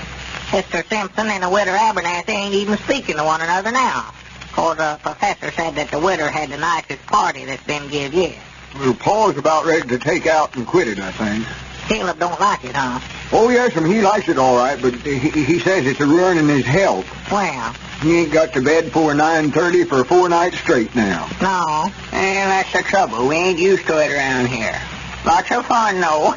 Sister Simpson and the widow Abernathy ain't even speaking to one another now. 'Cause the professor said that the widow had the nicest party that's been give yet. Well, Paul's about ready to take out and quit it, I think. Caleb don't like it, huh? Oh, yes, he likes it all right, but he says it's a ruining his health. Well, He ain't got to bed before 9:30 for 4 nights straight now. no. And that's the trouble. We ain't used to it around here. Lots of fun, though.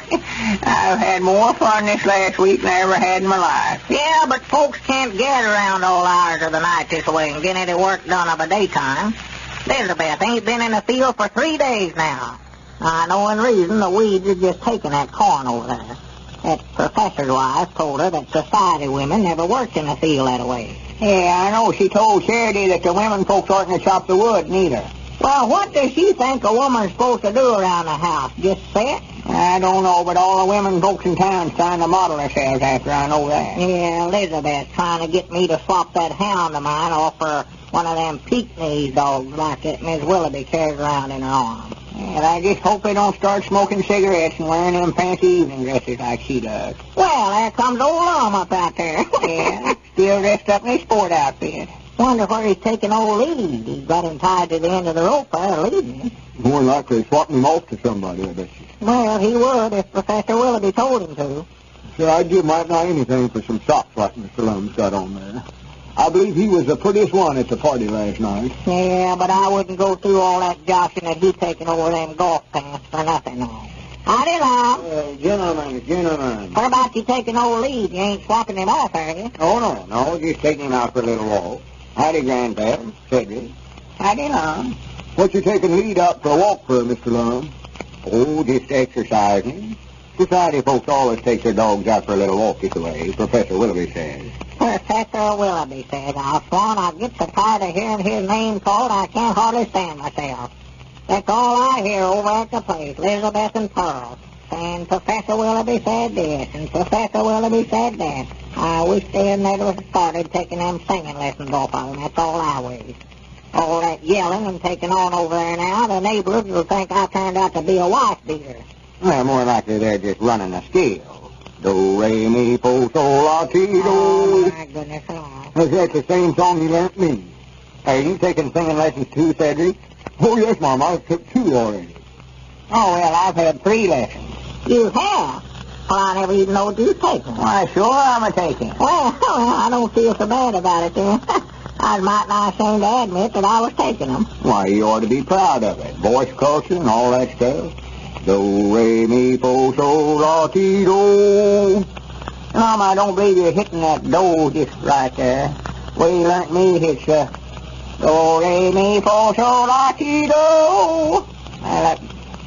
I've had more fun this last week than I ever had in my life. Yeah, but folks can't gather around all hours of the night this way and get any work done of a daytime. Elizabeth ain't been in the field for 3 days now. I know in reason the weeds are just taking that corn over there. That professor's wife told her that society women never worked in the field that way. Yeah, I know. She told Charity that the women folks oughtn't to chop the wood, neither. Well, what does she think a woman's supposed to do around the house? Just sit? I don't know, but all the women folks in town's trying to model themselves after, I know that. Yeah, Elizabeth's trying to get me to swap that hound of mine off for one of them Pekingese dogs like that Miss Willoughby carries around in her arms. And I just hope they don't start smoking cigarettes and wearing them fancy evening dresses like she does. Well, there comes old Lum up out there. Yeah, still dressed up in his sport outfit. Wonder where he's taking old Lead. He's got him tied to the end of the rope there, leading him. More likely swapping him off to somebody, I bet you. Well, he would if Professor Willoughby told him to. Sure, I'd give might not anything for some socks like Mr. Lum's got on there. I believe he was the prettiest one at the party last night. Yeah, but I wouldn't go through all that joshing that he's taking over them golf pants for nothing, no. Howdy, Lum. Gentlemen. What about you taking old Lead? You ain't swapping him off, are you? Oh, no, just taking him out for a little walk. Howdy, Grandpap. Cedric. Howdy, Lum. What you taking Lead out for a walk for, Mr. Lum? Oh, just exercising. Society folks always take their dogs out for a little walk this way, Professor Willoughby says. Professor Willoughby says, I'll swan I get so tired of hearing his name called I can't hardly stand myself. That's all I hear over at the place, Elizabeth and Pearl, saying Professor Willoughby said this and Professor Willoughby said that. I wish they had never started taking them singing lessons off of them. That's all I wish. All that yelling and taking on over there now, the neighbors will think I turned out to be a wife beater. Well, more likely they're just running a scale. Do, re, mi, fa, sol, la, ti, do. Oh, my goodness, Lord. That's the same song you learnt me. Are you taking singing lessons too, Cedric? Oh, yes, Mom, I took 2 already. Oh, well, I've had 3 lessons. You have? Well, I never even knowed you was taking them. Why, sure I'm a-taking. Well, I don't feel so bad about it, then. I was mighty not ashamed to admit that I was taking them. Why, you ought to be proud of it. Voice culture and all that stuff. Do, re, mi, fa, sol, la, ti, do. Mom, I don't believe you're hitting that do just right there. Well, you learnt me it's do, re, mi, fa, sol, la, ti, do. Well, that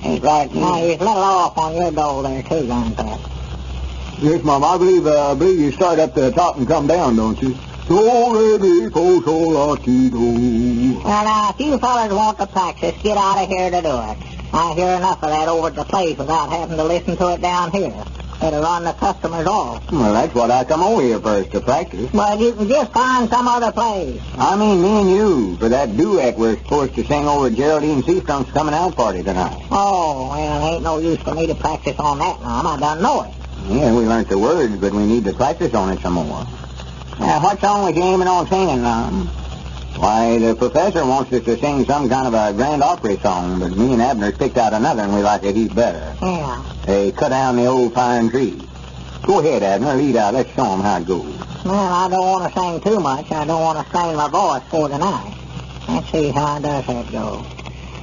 ain't right. Now, you're a little off on your do there, too, Grandpa. Yes, Mom, I believe you start up to the top and come down, don't you? Do, re, mi, fa, sol, la, ti, do. Well, now, if you fellas want to practice, get out of here to do it. I hear enough of that over at the place without having to listen to it down here. It'll run the customers off. Well, that's what I come over here first, to practice. But you can just find some other place. I mean me and you, for that duet we're supposed to sing over at Geraldine Seastunk's coming out party tonight. Oh, well, ain't no use for me to practice on that, Mom. I done know it. Yeah, we learned the words, but we need to practice on it some more. What song was you aiming on singing, Mom? Why, the professor wants us to sing some kind of a Grand Opry song, but me and Abner picked out another and we like it he's better. Yeah. They cut down the old pine tree. Go ahead, Abner, lead out. Let's show 'em how it goes. Well, I don't want to sing too much. I don't want to strain my voice for tonight. Let's see how does that go.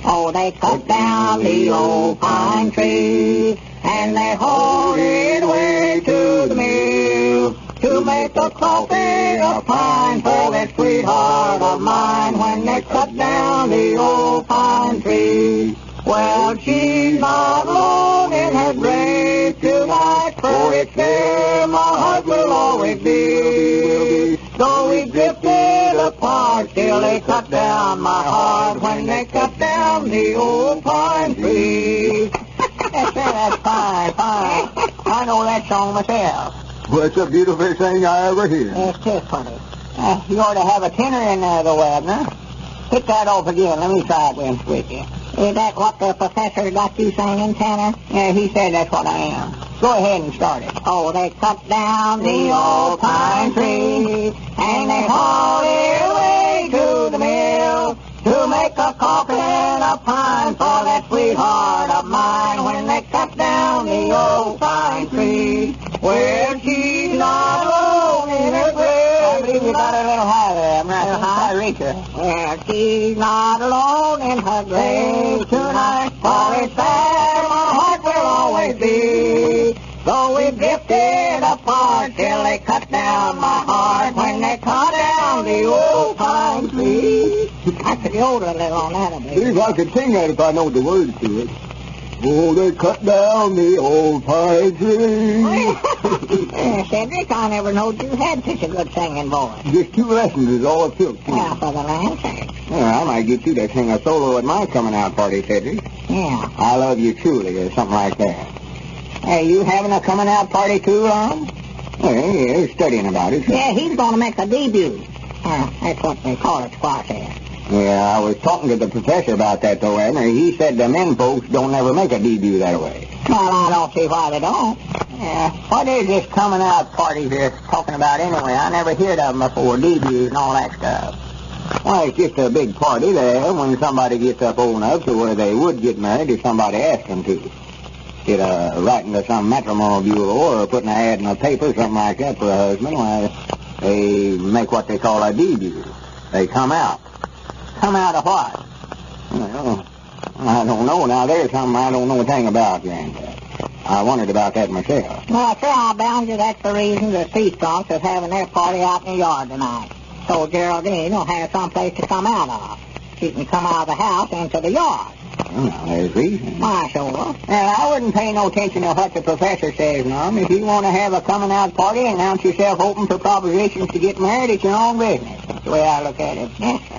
Oh, they cut down the old pine tree and they hauled it away to the mill to make a coffee of pine for that sweetheart of mine. When they cut down the old pine tree, well, she's not alone in her grave tonight, for it's there my heart will always be. Though we drifted apart, still they cut down my heart when they cut down the old pine tree. That's fine. I know that song myself. Well, it's the beautiful thing I ever hear. It's just funny. You ought to have a tenor in there, though, Abner. Hit that off again. Let me try it once with you. Is that what the professor got you singing, Tanner? Yeah, he said that's what I am. Go ahead and start it. Oh, they cut down the old pine tree, and they hauled it away to the mill to make a coffin of pine for that sweetheart of mine. When they cut down the old pine tree, well, she's not alone in her grave. I believe you got a little high there. I'm not a high reacher. Well, she's not alone in her grave tonight, for it's there my heart will the older a little on that, I believe. See if I could sing that if I know the words to it. Oh, they cut down the old pine tree. Cedric, I never knowed you had such a good singing voice. Just 2 lessons is all it took. Yeah, for the land's sake. Well, I might get you to sing a solo at my coming out party, Cedric. Yeah. I love you truly, or something like that. Hey, you having a coming out party too, Lum? Well, yeah, he's studying about it. So. Yeah, he's going to make a debut. That's what they call it, Squire said. Yeah, I was talking to the professor about that, though, Abner. He said the men folks don't ever make a debut that way. Well, I don't see why they don't. Yeah, what is this coming out party they're talking about anyway? I never heard of them before, debuts and all that stuff. Well, it's just a big party there when somebody gets up old enough to where they would get married if somebody asked them to. Get writing to some matrimonial bureau or putting an ad in a paper, something like that for a husband, why they make what they call a debut. They come out. Come out of what? Well, I don't know. Now, there's something I don't know a thing about, Granddad. I wondered about that myself. Well, sir, I'll bound you that's the reason the sea skunks is having their party out in the yard tonight. So Geraldine will have some place to come out of. She can come out of the house into the yard. Well, now, there's reason. Why, sure. Well, I wouldn't pay no attention to what the professor says, Mom. If you want to have a coming out party and announce yourself open for propositions to get married, it's your own business. That's the way I look at it. Yes, sir.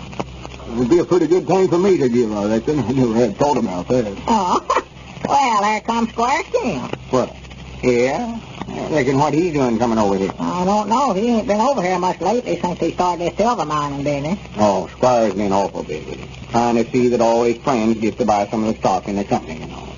It would be a pretty good thing for me to give, I reckon. I never had thought about that. Oh, well, there comes Squire Skinner. What? Yeah? I reckon what he's doing coming over here. I don't know. He ain't been over here much lately since he started his silver mining business. Oh, Squire's been awful busy. Trying to see that all his friends get to buy some of the stock in the company, you know.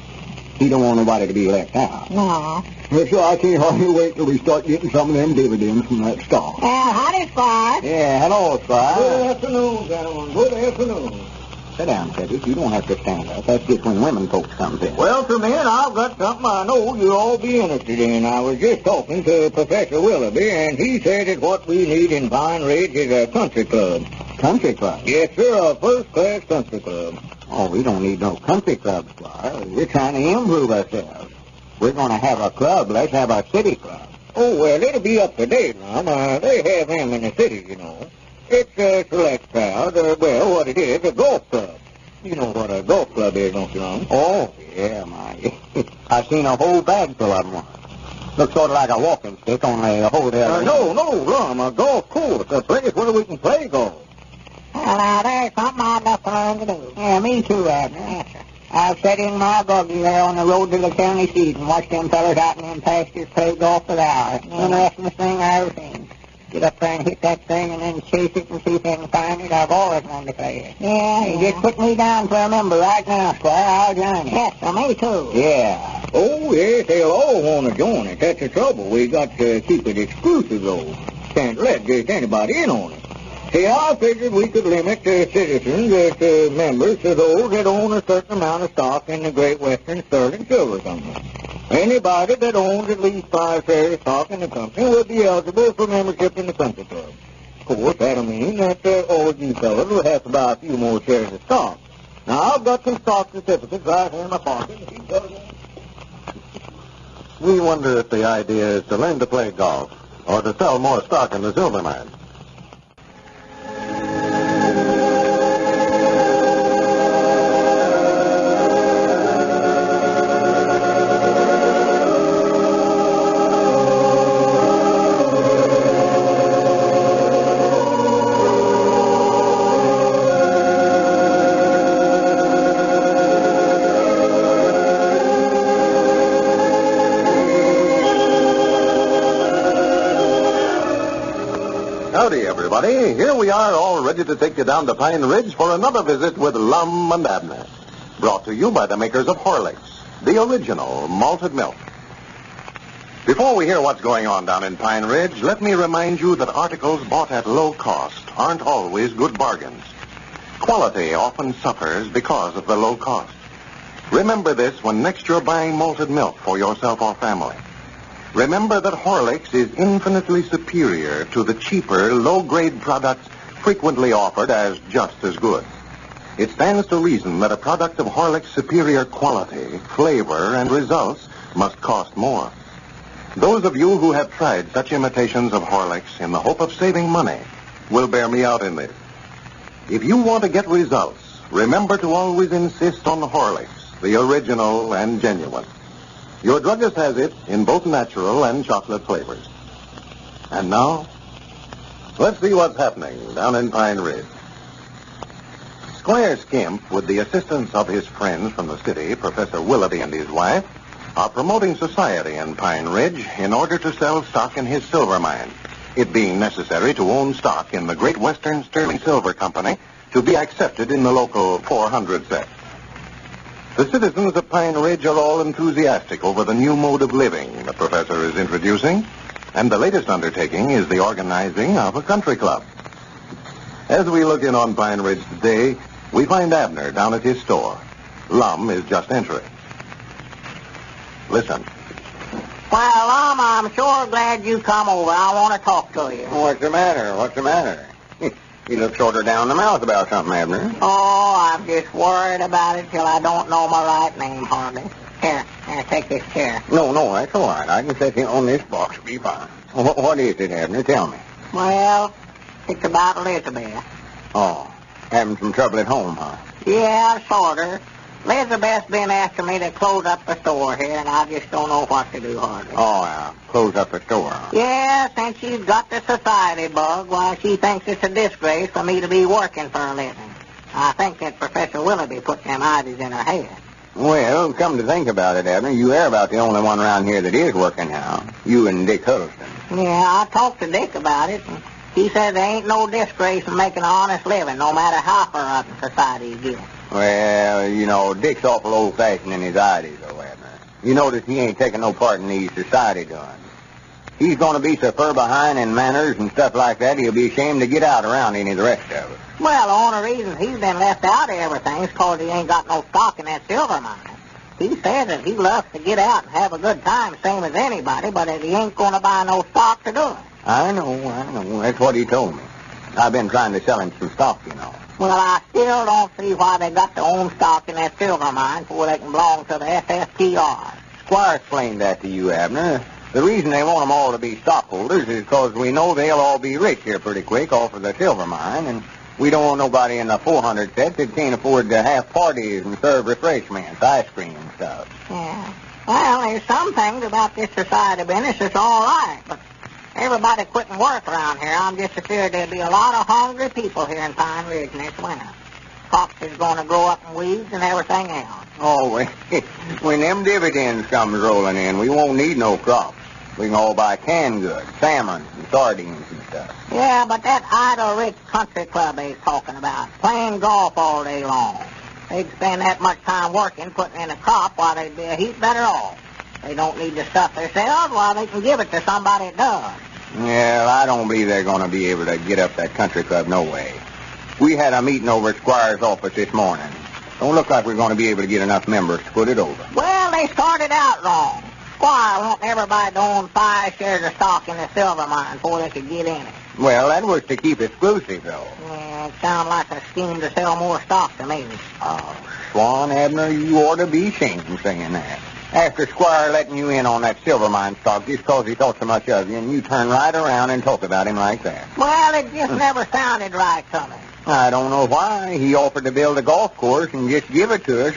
He don't want nobody to be left out. No. Well, sure, I can't hardly wait till we start getting some of them dividends from that stock. Howdy, Squire. Yeah, hello, Squire. Good afternoon, gentlemen. Good afternoon. Sit down, Cedric. You don't have to stand up. That's just when women folks comes in. Well, sir, men, I've got something I know you'll all be interested in. I was just talking to Professor Willoughby, and he said that what we need in Pine Ridge is a country club. Country club? Yes, sir, a first-class country club. Oh, we don't need no country club, Squire. We're trying to improve ourselves. We're going to have a club. Let's have a city club. Oh, well, it'll be up to date, Mom. They have them in the cities, you know. It's a select crowd. Well, what it is, a golf club. You know what a golf club is, don't you, Mom? Oh, yeah, my. I've seen a whole bag full of them once. Looks sort of like a walking stick, only a whole there. No, Lum, a golf course, a place where we can play golf. Well, now, there's something I'd love to learn to do. Yeah, me too, Abner. Yes, sir. I've sat in my buggy there on the road to the county seat and watched them fellas out in them pastures play golf for hours. Interestingest thing I ever seen. Get up there and hit that thing and then chase it and see if they can find it. I've always wanted to play it. Yeah, You just put me down for a member right now, Squire. I'll join you. Yes, sir, me too. Yeah. Oh, yes, they'll all want to join it. That's the trouble. We got to keep it exclusive, though. Can't let just anybody in on it. See, I figured we could limit the citizens as members to those that own a certain amount of stock in the Great Western Sterling Silver Company. Anybody that owns at least 5 shares of stock in the company will be eligible for membership in the country club. Of course, that'll mean that all of you fellas will have to buy a few more shares of stock. Now, I've got some stock certificates right here in my pocket. We wonder if the idea is to learn to play golf or to sell more stock in the silver mine. Howdy, everybody. Here we are, all ready to take you down to Pine Ridge for another visit with Lum and Abner. Brought to you by the makers of Horlicks, the original malted milk. Before we hear what's going on down in Pine Ridge, let me remind you that articles bought at low cost aren't always good bargains. Quality often suffers because of the low cost. Remember this when next you're buying malted milk for yourself or family. Remember that Horlicks is infinitely superior to the cheaper, low-grade products frequently offered as just as good. It stands to reason that a product of Horlicks' superior quality, flavor, and results must cost more. Those of you who have tried such imitations of Horlicks in the hope of saving money will bear me out in this. If you want to get results, remember to always insist on Horlicks, the original and genuine. Your druggist has it in both natural and chocolate flavors. And now, let's see what's happening down in Pine Ridge. Squire Skimp, with the assistance of his friends from the city, Professor Willoughby and his wife, are promoting society in Pine Ridge in order to sell stock in his silver mine, it being necessary to own stock in the Great Western Sterling Silver Company to be accepted in the local 400 set. The citizens of Pine Ridge are all enthusiastic over the new mode of living the professor is introducing, and the latest undertaking is the organizing of a country club. As we look in on Pine Ridge today, we find Abner down at his store. Lum is just entering. Listen. Well, Lum, I'm sure glad you come over. I want to talk to you. What's the matter? What's the matter? You look sort of down the mouth about something, Abner. Oh, I'm just worried about it till I don't know my right name hardly. Here, take this chair. No, that's all right. I can sit here on this box. It'll be fine. What is it, Abner? Tell me. Well, it's about Elizabeth. Oh, having some trouble at home, huh? Yeah, sort of. Elizabeth's been asking me to close up the store here, and I just don't know what to do hardly. Oh, yeah. Close up the store, huh? Yeah, since she's got the society bug, why, she thinks it's a disgrace for me to be working for a living. I think that Professor Willoughby put them ideas in her head. Well, come to think about it, Abner, you are about the only one around here that is working now. You and Dick Huddleston. Yeah, I talked to Dick about it, and he said there ain't no disgrace in making an honest living, no matter how far up in society you get. Well, you know, Dick's awful old-fashioned in his ideas, though, Abner. You notice he ain't taking no part in these society doings. He's going to be so far behind in manners and stuff like that, he'll be ashamed to get out around any of the rest of us. Well, the only reason he's been left out of everything is because he ain't got no stock in that silver mine. He says that he loves to get out and have a good time, same as anybody, but that he ain't going to buy no stock to do it. I know. That's what he told me. I've been trying to sell him some stock, you know. Well, I still don't see why they got to own stock in that silver mine before they can belong to the FSTR. Squire explained that to you, Abner. The reason they want them all to be stockholders is because we know they'll all be rich here pretty quick off of the silver mine, and we don't want nobody in the 400 set that can't afford to have parties and serve refreshments, ice cream and stuff. Yeah. Well, there's some things about this society business that's all right, but everybody quitting work around here. I'm just afraid there'll be a lot of hungry people here in Pine Ridge next winter. Crops is going to grow up in weeds and everything else. Oh, when them dividends comes rolling in, we won't need no crops. We can all buy canned goods, salmon and sardines and stuff. Yeah, but that idle rich country club they's talking about, playing golf all day long. They'd spend that much time working, putting in a crop while they'd be a heap better off. They don't need the stuff themselves, while they can give it to somebody that does. Well, I don't believe they're going to be able to get up that country club no way. We had a meeting over at Squire's office this morning. Don't look like we're going to be able to get enough members to put it over. Well, they started out wrong. Squire wanting everybody to own 5 shares of stock in the silver mine before they could get in it. Well, that was to keep exclusive, though. Yeah, it sounded like a scheme to sell more stock to me. Oh, Swan, Abner, you ought to be ashamed of saying that. After Squire letting you in on that silver mine stock just because he thought so much of you, and you turn right around and talk about him like that. Well, it just never sounded right to me. I don't know why. He offered to build a golf course and just give it to us.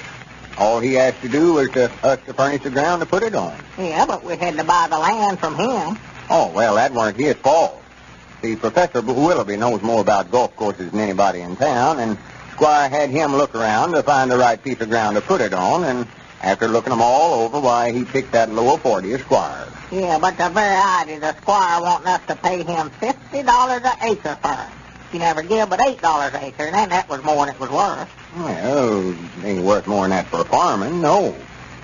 All he asked to do was us to furnish the ground to put it on. Yeah, but we had to buy the land from him. Oh, well, that weren't his fault. See, Professor Willoughby knows more about golf courses than anybody in town, and Squire had him look around to find the right piece of ground to put it on, and after looking them all over, why, he picked that lower 40 of Squire's. Yeah, but the very idea of Squire wanting us to pay him $50 an acre for it. He never give but $8 an acre, and then that was more than it was worth. Well, it ain't worth more than that for farming, no.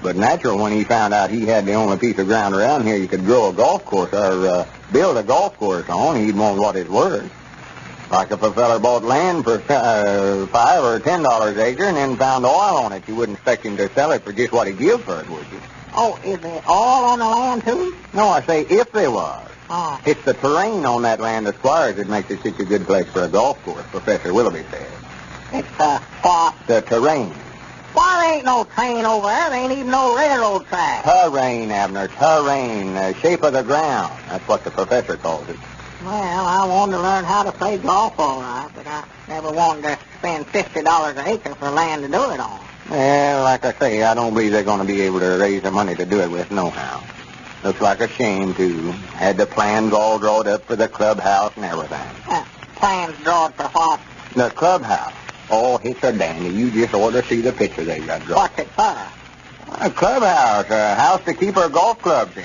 But natural, when he found out he had the only piece of ground around here you could grow a golf course or build a golf course on, he'd want what it's worth. Like if a feller bought land for $5 or $10 an acre and then found oil on it, you wouldn't expect him to sell it for just what he'd give for it, would you? Oh, is it all on the land, too? No, I say if there was. Oh. It's the terrain on that land of Squire's that makes it such a good place for a golf course, Professor Willoughby said. It's what? The terrain. Why, there ain't no train over there. There ain't even no railroad track. Terrain, Abner, terrain. Shape of the ground. That's what the professor calls it. Well, I wanted to learn how to play golf all right, but I never wanted to spend $50 an acre for land to do it on. Well, like I say, I don't believe they're going to be able to raise the money to do it with nohow. Looks like a shame, too. Had the plans all drawn up for the clubhouse and everything. Plans drawn for what? The clubhouse. Oh, it's a dandy. You just ought to see the picture they got drawn. What's it for? A clubhouse, a house to keep our golf clubs in.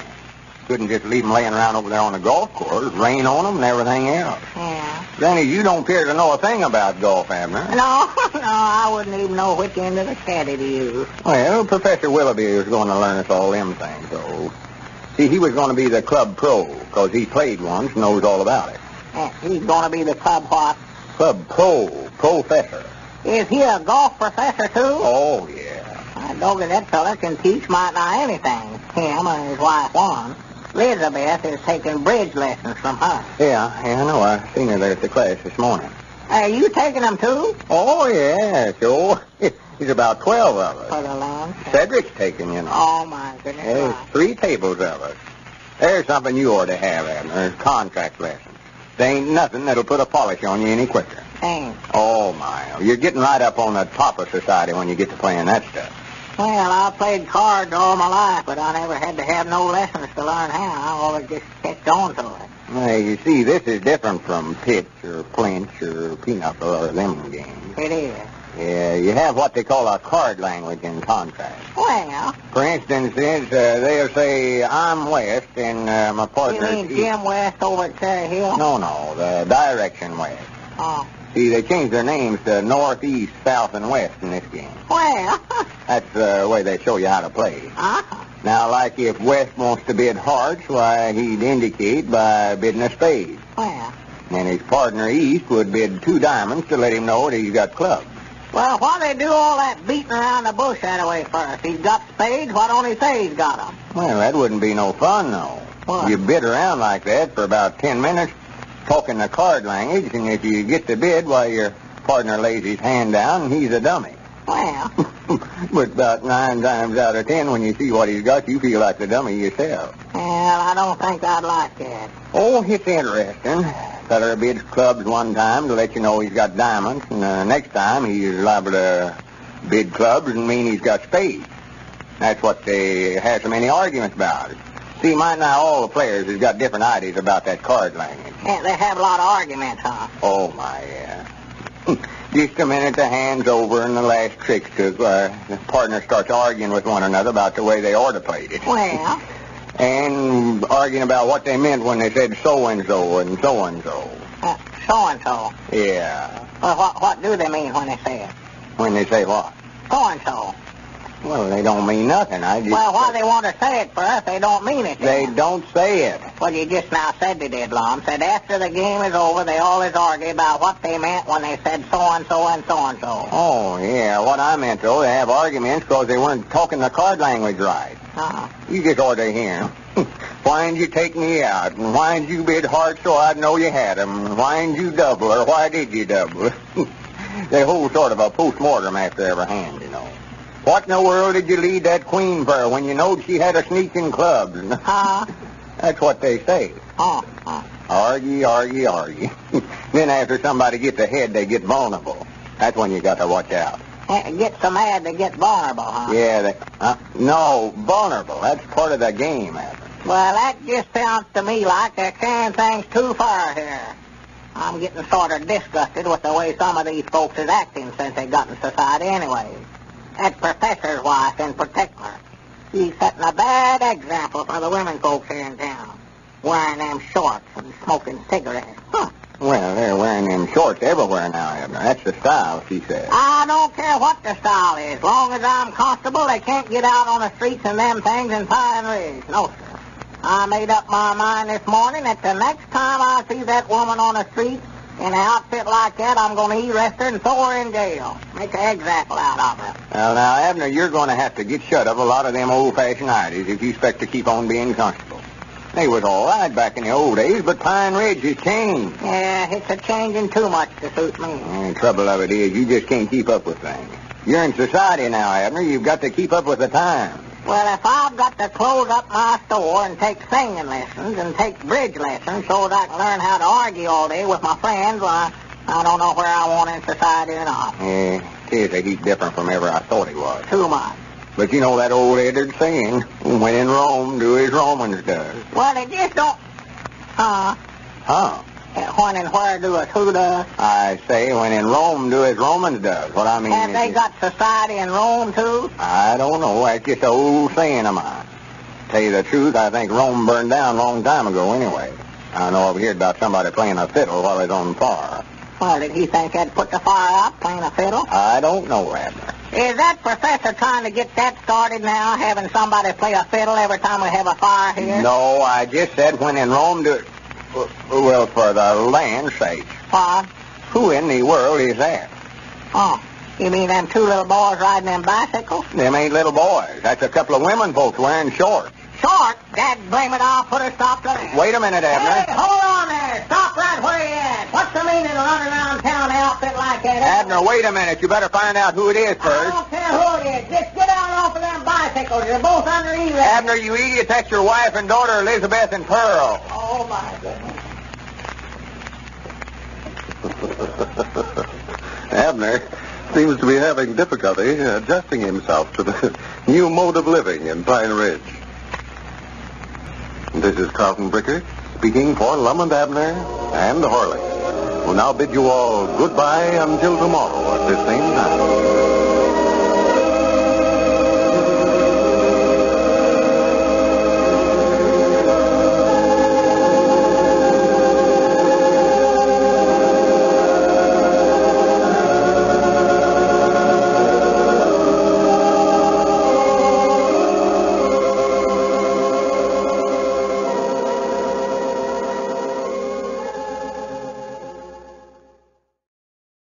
Couldn't just leave them laying around over there on the golf course, rain on them and everything else. Yeah. Granny, you don't appear to know a thing about golf, Abner. No, I wouldn't even know which end of the caddy to use. Well, Professor Willoughby was going to learn us all them things, though. See, he was going to be the club pro, because he played once and knows all about it. He's going to be the club what? Club professor. Is he a golf professor, too? Oh, yeah. Doggy, that fella can teach might not anything. Him and his wife, one. Elizabeth is taking bridge lessons from her. Yeah, I know. I seen her there at the class this morning. Are you taking them, too? Oh, yeah, sure. There's about 12 of us. For the land? Cedric's taking, you know. Oh, my goodness. There's 3 tables of us. There's something you ought to have, Abner. Contract lessons. There ain't nothing that'll put a polish on you any quicker. Thanks. Oh, my. You're getting right up on the top of society when you get to playing that stuff. Well, I played cards all my life, but I never had to have no lessons to learn how. I always just kept on to it. Well, you see, this is different from pitch or clinch or pinochle or them games. It is. Yeah, you have what they call a card language in contract. Well, For instance, they'll say, I'm West and my you partner's mean East. Jim West over at Cherry Hill? No, the direction West. Oh. See, they changed their names to North, East, South, and West in this game. Well, That's the way they show you how to play. uh-huh. Now, like if West wants to bid hearts, why, he'd indicate by bidding a spade. Well, And his partner East would bid 2 diamonds to let him know that he's got clubs. well, why they do all that beating around the bush that way first? He's got spades, why don't he say he's got them? Well, that wouldn't be no fun, though. What? You bid around like that for about 10 minutes, talking the card language, and if you get the bid, why, your partner lays his hand down, and he's a dummy. Well, But about 9 times out of 10, when you see what he's got, you feel like the dummy yourself. I don't think I'd like that. Oh, it's interesting. Feller bids clubs one time to let you know he's got diamonds, and the next time he's liable to bid clubs and mean he's got spades. That's what they have so many arguments about. See, might not all the players has got different ideas about that card language. Yeah, they have a lot of arguments, huh? Oh, my, yeah. Just a minute the hand's over and the last trick's took, the partner starts arguing with one another about the way they ought to play it. Well, And arguing about what they meant when they said so-and-so and so-and-so. so-and-so. Yeah. Well, what do they mean when they say it? When they say what? So-and-so. Well, they don't mean nothing. Well, why they want to say it first? They don't mean it. They then. don't say it. Well, you just now said they did, Lum. Said after the game is over, they always argue about what they meant when they said so-and-so and so-and-so. Oh, yeah. What I meant, though, they have arguments because they weren't talking the card language right. Uh-huh. You just ought to hear 'em. Why'd you take me out? And why'd you bid hard so I'd know you had 'em? Why'd you double, or why did you double? They hold sort of a post-mortem after every hand, you know. What in the world did you lead that queen for when you knowed she had a sneak in clubs? That's what they say. Argy. Then after somebody gets ahead, they get vulnerable. That's when you got to watch out. Get so mad they get vulnerable, huh? Yeah, no, vulnerable. That's part of the game, Abner. Well, that just sounds to me like they're carrying things too far here. I'm getting sort of disgusted with the way some of these folks is acting since they got in society anyway. That professor's wife in particular. She's setting a bad example for the women folks here in town. Wearing them shorts and smoking cigarettes. Huh. Well, they're wearing them shorts everywhere now, Abner. That's the style, she says. I don't care what the style is. As long as I'm comfortable, they can't get out on the streets in them things in Pine Ridge. No, sir. I made up my mind this morning that the next time I see that woman on the street in an outfit like that, I'm going to arrest her and throw her in jail. Make an example out of her. Well, now, Abner, you're going to have to get shut of a lot of them old-fashioned ideas if you expect to keep on being comfortable. They was all right back in the old days, but Pine Ridge has changed. Yeah, it's a changing too much to suit me. The trouble of it is you just can't keep up with things. You're in society now, Abner. You've got to keep up with the times. Well, if I've got to close up my store and take singing lessons and take bridge lessons so that I can learn how to argue all day with my friends, well, I don't know where I want in society or not. Yeah, he's a heap different from ever I thought he was. Too much. But you know that old Eddard saying, when in Rome, do as Romans does. Well, it just don't... Huh? When and where do as who does? I say, when in Rome, do as Romans does. What I mean Have is... they got society in Rome, too? I don't know. That's just an old saying of mine. Tell you the truth, I think Rome burned down a long time ago anyway. I know I've heard about somebody playing a fiddle while it's on fire. Well, did he think I'd put the fire out playing a fiddle? I don't know, Abner. Is that professor trying to get that started now, having somebody play a fiddle every time we have a fire here? No, I just said when in Rome, do... Well, for the land's sake. What? Who in the world is that? Oh, you mean them two little boys riding them bicycles? Them ain't little boys. That's a couple of women folks wearing shorts. Short? Dad, blame it, I'll put a stop to that. Wait a minute, Abner. Hey, hold on there. Stop right where you at. What's the meaning of running around town outfit like that? Abner, wait a minute. You better find out who it is I first. don't care who it is. Just get out off of them bicycles. You're both under arrest. Abner, you idiot. That's your wife and daughter, Elizabeth and Pearl. Oh, my goodness. Abner seems to be having difficulty adjusting himself to the new mode of living in Pine Ridge. This is Carlton Bricker speaking for Lum and Abner and Horlick. We'll now bid you all goodbye until tomorrow at this same time.